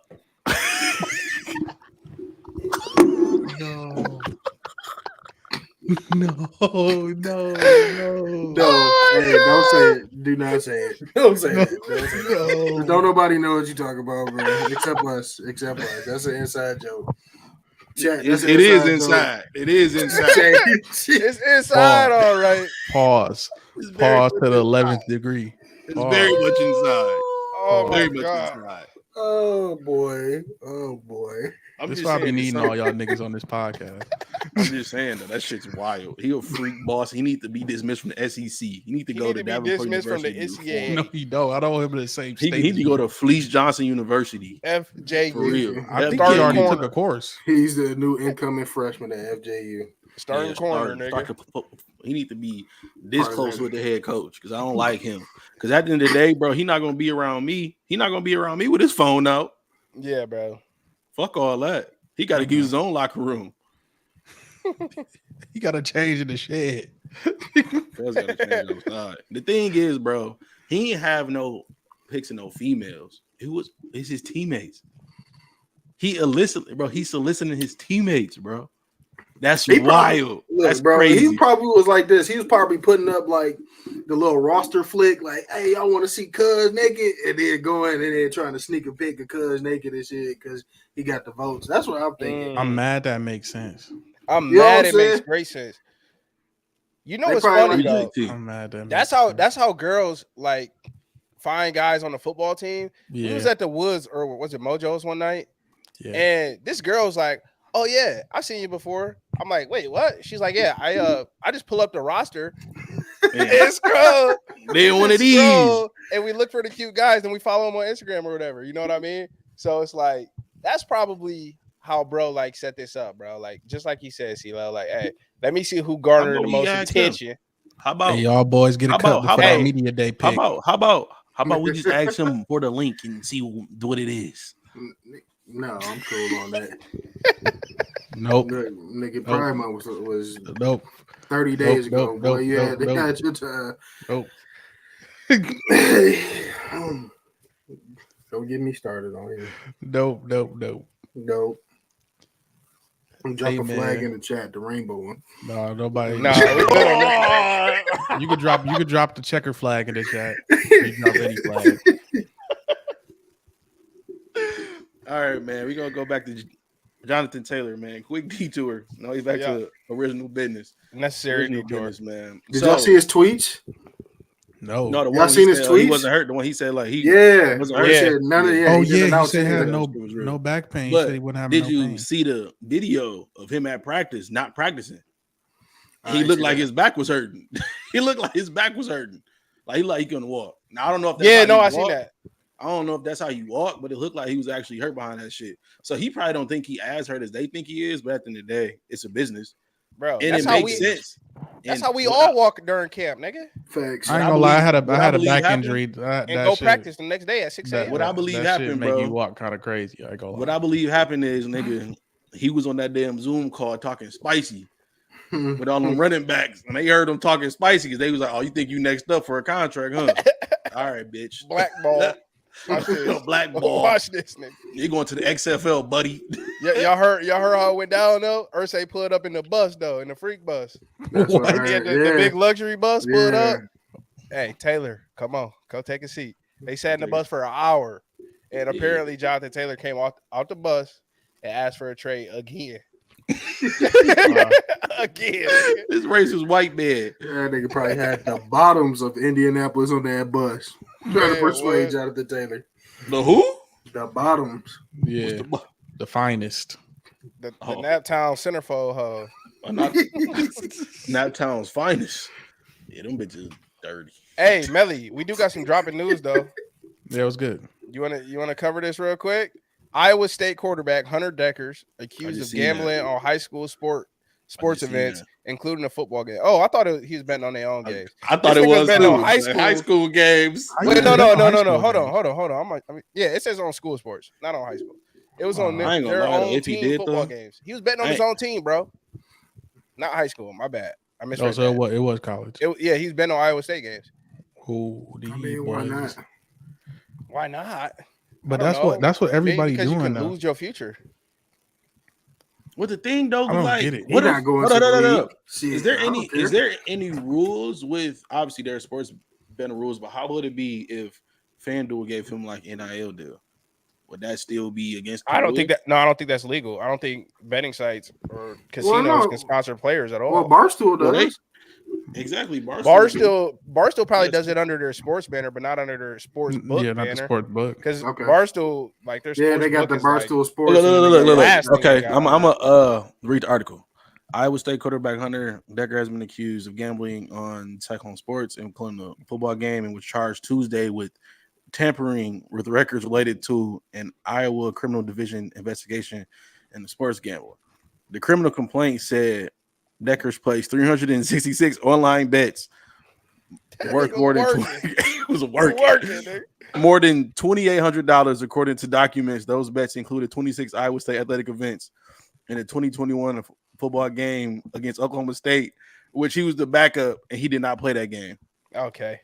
don't say it. Do not say it. Don't say it. Don't nobody know what you talk about, bro. Except us. That's an inside joke. It is inside. It's inside, all right. Pause to the 11th degree. It's very much inside. Oh my Very much God. inside. Oh boy. That's why I be needing all y'all niggas on this podcast. I'm just saying that shit's wild. He a freak boss. He need to be dismissed from the SEC. He need to go to Davenport dismissed from the University. NCAA. No, he don't. I don't want him in the same state. He need to go to Fleece Johnson University. FJU. For real. I think he already took a course. He's the new incoming freshman at FJU. Starting corner, nigga. He need to be this close with the head coach because I don't like him. Because at the end of the day, bro, he not gonna be around me. He not gonna be around me with his phone out. Yeah, bro. Fuck all that. He got to use his own locker room. He got to change in the shed. The thing is, bro, he ain't have no pics of no females. It's his teammates. He's soliciting his teammates, bro. That's wild. That's bro, crazy. He probably was like this. He was probably putting up like the little roster flick, like, hey, y'all want to see Cuz naked? And then going and then trying to sneak a pic of Cuz naked and shit because he got the votes. That's what I'm thinking. I'm mad that makes sense. I'm mad it makes great sense. You know what's funny though? I'm mad that that's how girls like find guys on the football team. Yeah. We was at the Woods or was it Mojo's one night? Yeah. And this girl's like, oh yeah, I've seen you before. I'm like, wait, what? She's like, yeah, I just pull up the roster and scroll. They one of these, and we look for the cute guys and we follow them on Instagram or whatever. You know what I mean? So it's like that's probably how bro like set this up, bro. Like just like he said, CeeLo, like, hey, let me see who garnered the most attention. How about y'all boys get a cut before our media day pick? How about we just ask him for the link and see what it is? No, I'm cool on that. Nope. Nigga, Pride Month was nope. 30 days ago. Boy, you had your time. Nope. Don't get me started on here. Nope. I'm dropping a flag in the chat, the rainbow one. No, nobody. No, you could drop the checker flag in the chat. You drop any flag. All right, man. We're gonna go back to Jonathan Taylor, man. Quick detour. No, he's back to original business. Necessary detour, man. Did y'all see his tweets? No. The y'all seen his tweets? He wasn't hurt. The one he said like he wasn't hurt. He said he had no back pain. He said he wouldn't have. Did you see the video of him at practice not practicing? He looked like his back was hurting. He looked like his back was hurting. Like he couldn't walk. Now I don't know if that's I seen that. I don't know if that's how you walk, but it looked like he was actually hurt behind that shit. So he probably don't think he as hurt as they think he is, but at the end of the day, it's a business. bro. And That's it how makes we. sense. That's And how we what all walk during camp, nigga. Facts. I ain't gonna lie. I had a believe back happened- injury. That And go shit, practice the next day at 6 a.m. What I believe that shit happened, make bro. you walk kind of crazy. I go. What I believe happened is, nigga, he was on that damn Zoom call talking spicy with all them running backs, and they heard him talking spicy because they was like, "Oh, you think you next up for a contract, huh? All right, bitch. Blackball. Watch this. Black ball. Watch this, nigga. You going to the XFL, buddy? Y'all heard how it went down though. Ursay pulled up in the bus though, in the freak bus. That's what I He had heard. the big luxury bus pulled Yeah. up. Hey Taylor, come on, go take a seat. They sat in the bus for an hour, and apparently Jonathan Taylor came out the bus and asked for a trade again. Again. This racist white man. That nigga probably had the bottoms of Indianapolis on that bus. Trying to persuade Jonathan Taylor. The who? The bottoms. Yeah, the finest. The Naptown centerfold hoe. Naptown's finest. Yeah, them bitches dirty. Hey, Melly, we do got some dropping news though. Yeah, it was good. You wanna cover this real quick? Iowa State quarterback Hunter Dekkers accused of gambling on high school sports events, including a football game. Oh, I thought he was betting on their own games. I thought This it nigga was betting too. on high school games. Wait, no. Hold on. Yeah, it says on school sports, not on high school. It was on I ain't gonna their lie, own if he team did, football though, games. He was betting on his own team, bro. Not high school. My bad. I misread Oh, so that. it was college. Yeah, he's betting on Iowa State games. Who I mean, why not? Why not? But I don't know. that's what everybody's Because doing you can now. lose your future. What the thing though? I don't Like, get it. He not going to the league. Shit, Is there I don't care. is there any rules with obviously there are sports betting rules, but how would it be if FanDuel gave him like NIL deal? Would that still be against? I don't think that's legal. I don't think betting sites or casinos can sponsor players at all. Well, Barstool does. Exactly. Barstool probably does it under their sports banner, but not under their sports book Yeah, banner. not the sports book. Because Okay. Barstool, like their sports They got book the is Barstool like, Sports. Look. last thing Okay, they got I'm on gonna read the article. Iowa State quarterback Hunter Dekker has been accused of gambling on Cyclone Sports, including the football game, and was charged Tuesday with tampering with records related to an Iowa Criminal Division investigation in the sports gambling. The criminal complaint said Dekkers placed 366 online bets worth more than it was more than $2,800 according to documents. Those bets included 26 Iowa State athletic events in the 2021 football game against Oklahoma State, which he was the backup and he did not play that game. Okay.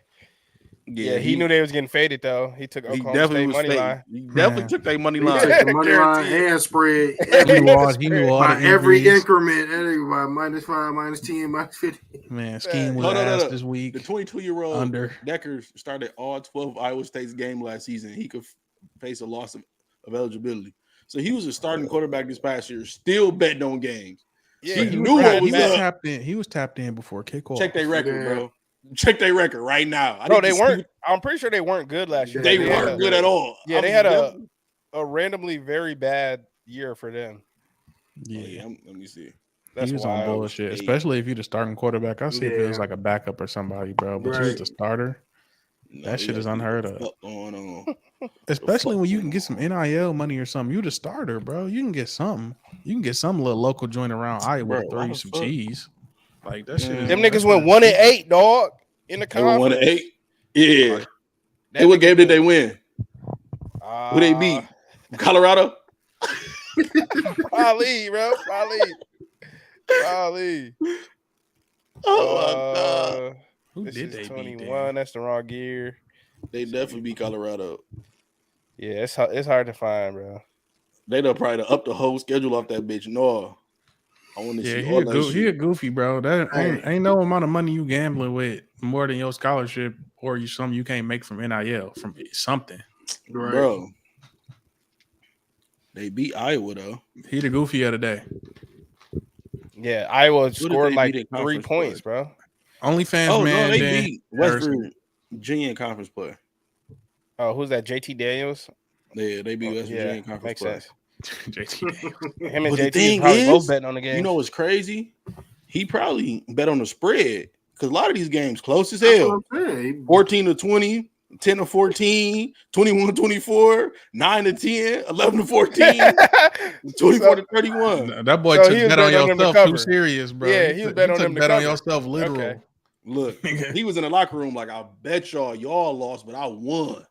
Yeah, he knew they was getting faded though. He took Oklahoma State money line. He definitely took their money He line. took the money line and spread He knew all by the every injuries. increment. By -5, -10, -50. Man, scheme was Hold on. ass this week. The 22-year-old Under. Dekker started all 12 Iowa State's game last season. He could face a loss of eligibility. So he was a starting quarterback this past year, still betting on games. Yeah, he knew what was up. He was tapped in before kickoff. Check their record, Yeah. bro. Check their record right now. Bro, they weren't. I'm pretty sure they weren't good last year. They weren't good at all. Yeah, they had a randomly very bad year for them. Yeah, let me see. That's he was wild. on bullshit, especially if you're the starting quarterback. I see if it was like a backup or somebody, bro. But you was the starter. That shit is unheard of. What's going on? Especially when you can get some NIL money or something. You the starter, bro. You can get something. You can get some little local joint around Iowa to throw you some cheese. Like that shit. Them niggas went 1-8, dog, in the conference. They went 1-8. Yeah. Hey, what game did they win? Who they beat? Colorado? Probably, bro. Probably. Oh, my God. Who This did is they 21. beat? That's the wrong gear. They definitely beat Colorado. Yeah, it's hard to find, bro. They done probably up the whole schedule off that bitch. No. I want to see all that shit. He a goofy, bro. That ain't no amount of money you gambling with more than your scholarship or something you can't make from NIL from something. Right. Bro. They beat Iowa, though. He the goofy of the day. Yeah, Iowa did scored they like beat in 3 conference points, play? bro. OnlyFans Oh, man. no, they then beat West Virginia in conference play. Oh, who's that? JT Daniels? Yeah, they beat West Virginia in conference makes play. sense. JT. Him and But the JT thing probably is, both betting on the game. You know what's crazy? He probably bet on the spread because a lot of these games close as That's hell. what I'm saying. 14-20, 10-14, 21-24, 9-10, 11-14, 24-31. That boy So he took was bet on betting on them to yourself too cover. serious, bro. Yeah, he was betting on them to bet on cover. yourself literal. Okay. Look, he was in the locker room like, I bet y'all lost, but I won.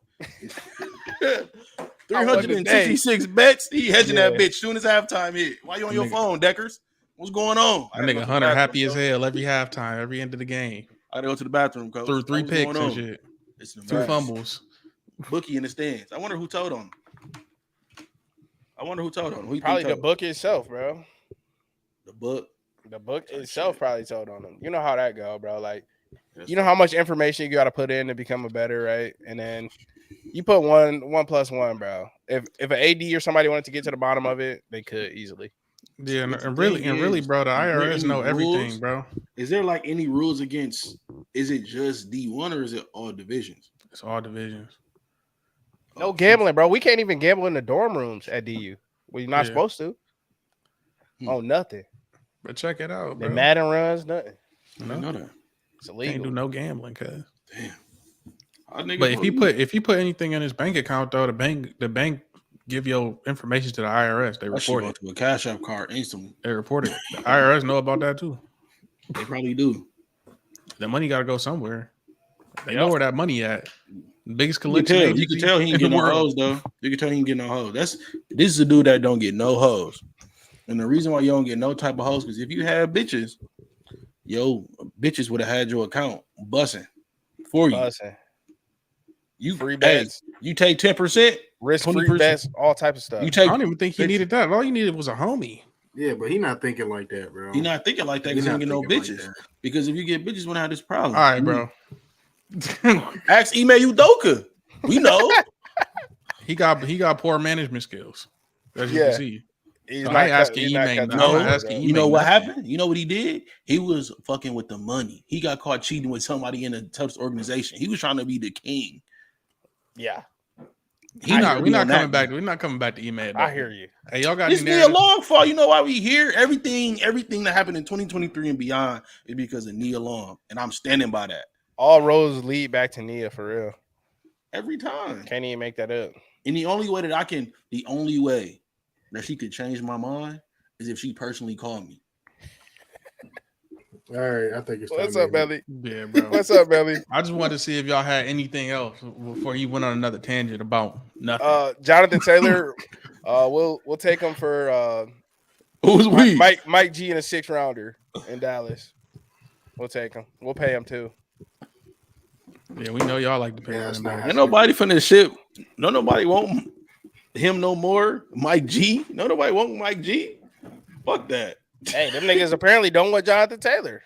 366 bets. He hedging that bitch soon as halftime hit. Why you on your phone, Deckers? What's going on? That nigga Hunter happy as hell every halftime, every end of the game. I gotta go to the bathroom, coach. Threw 3 picks and shit. It's 2 fumbles. Bookie in the stands. I wonder who told on him. Who Probably the book itself, bro. The book. The book itself probably told on him. You know how that go, bro. Like, you know how much information you got to put in to become a better, right? And then you put one plus one, bro. If an AD or somebody wanted to get to the bottom of it, they could easily. Yeah, and really, bro, the IRS know everything, bro. Is there like any rules against? Is it just D1 or is it all divisions? It's all divisions. No gambling, bro. We can't even gamble in the dorm rooms at DU. We're not supposed to. Oh, nothing. But check it out, bro. The Madden runs, nothing. I know that. It's illegal. Can't do no gambling, cuz. Damn. But if you put anything in his bank account, though, the bank give your information to the IRS. They report it to a Cash App card instantly. They report it. The IRS know about that too. They probably do. The money got to go somewhere. They know where that money at. Biggest collection. You can tell he ain't getting no hoes, though. You can tell he ain't getting no hoes. This is a dude that don't get no hoes. And the reason why you don't get no type of hoes, because if you had bitches, bitches would have had your account bussing for you. You free bets. You take 10%, risk-free bets, all types of stuff. I don't even think he needed that. All you needed was a homie. Yeah, but he not thinking like that, bro. He not thinking like that because he don't get no bitches. Like because if you get bitches, we're gonna have this problem. All right, bro. Ask Ime Udoka. We know. he got poor management skills. As you can see. He's not asking Ime. You know what happened? You know what he did? He was fucking with the money. He got caught cheating with somebody in a tough organization. He was trying to be the king. Yeah. We're not coming back to Ime. I hear you. Hey, y'all got this Nia Long fall. You know why we here? Everything that happened in 2023 and beyond is because of Nia Long, and I'm standing by that. All roads lead back to Nia for real. Every time. Can't even make that up. And the only way that she could change my mind is if she personally called me. All right, I think it's time. What's up, Belly? Yeah, bro. What's up, Belly? I just wanted to see if y'all had anything else before he went on another tangent about nothing. Jonathan Taylor, we'll take him for who's we? Mike G in a 6th rounder in Dallas. We'll take him. We'll pay him too. Yeah, we know y'all like to pay. Ain't nobody from this shit. No, nobody want him no more. Mike G. No, nobody want Mike G. Fuck that. Hey, them niggas apparently don't want Jonathan Taylor.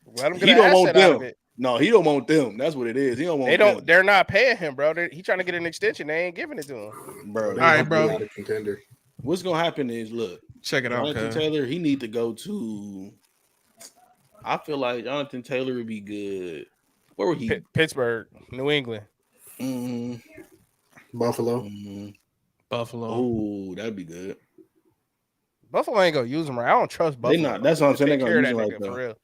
Let him get he an don't asset want out them. of it. No, he don't want them. That's what it is. He don't want. Them. They're not paying him, bro. He trying to get an extension. They ain't giving it to him, bro. All right, bro. What's gonna happen is look. Check it out, Jonathan Taylor. He need to go to. I feel like Jonathan Taylor would be good. Where would he? Pittsburgh, New England, Buffalo. Buffalo. Oh, that'd be good. Buffalo ain't gonna use him right. I don't trust Buffalo. They not. That's what I'm saying. They gonna use him like for real.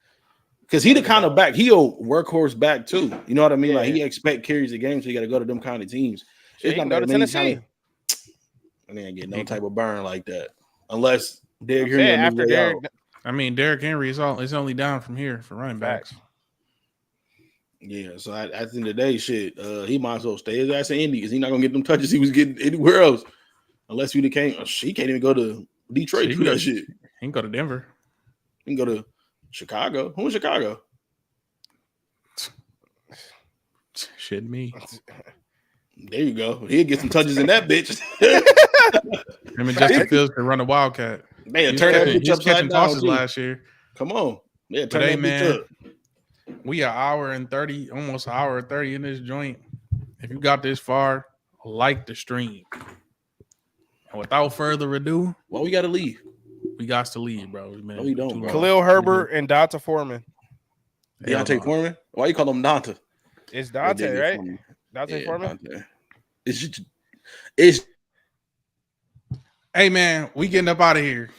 Because he the kind of back. He a workhorse back too. You know what I mean? Yeah. Like he expect carries a game, so you got to go to them kind of teams. It's not that many Tennessee. And they ain't get no type of burn like that unless Derrick Henry after Derrick. I mean, Derrick Henry is only down from here for running backs. Yeah, so at the end of the day, shit, he might as well stay his ass in Indy because he's not gonna get them touches he was getting anywhere else, unless he can't even go to Detroit to do that shit. He can go to Denver. He can go to Chicago. Who's Chicago? Shit, me. There you go. He'll get some touches in that bitch. Him and Justin Fields can run a Wildcat. Man, turn that bitch upside down tosses last year. Come on. Yeah, turn that bitch up. We an hour and 30, almost an hour and 30 in this joint. If you got this far, like the stream. And without further ado, well, we got to leave. We got to leave, bro. No, we don't, bro. Khalil Herbert and Donta Foreman. Deontay Foreman? Why you call him Donta? It's Dante, right? Donta Foreman? Dante. It's Hey, man, we getting up out of here.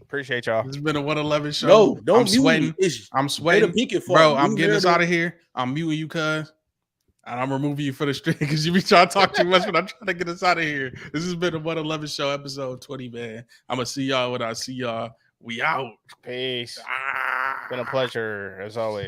Appreciate y'all. It's been a 111 show. No, don't I'm sweating. I'm sweating. Bro, I'm getting us out of here. I'm muting you, cuz. And I'm removing you for the stream because you be trying to talk too much, but I'm trying to get us out of here. This has been the 111 Show, episode 20, man. I'm going to see y'all when I see y'all. We out. Peace. Been a pleasure, as always.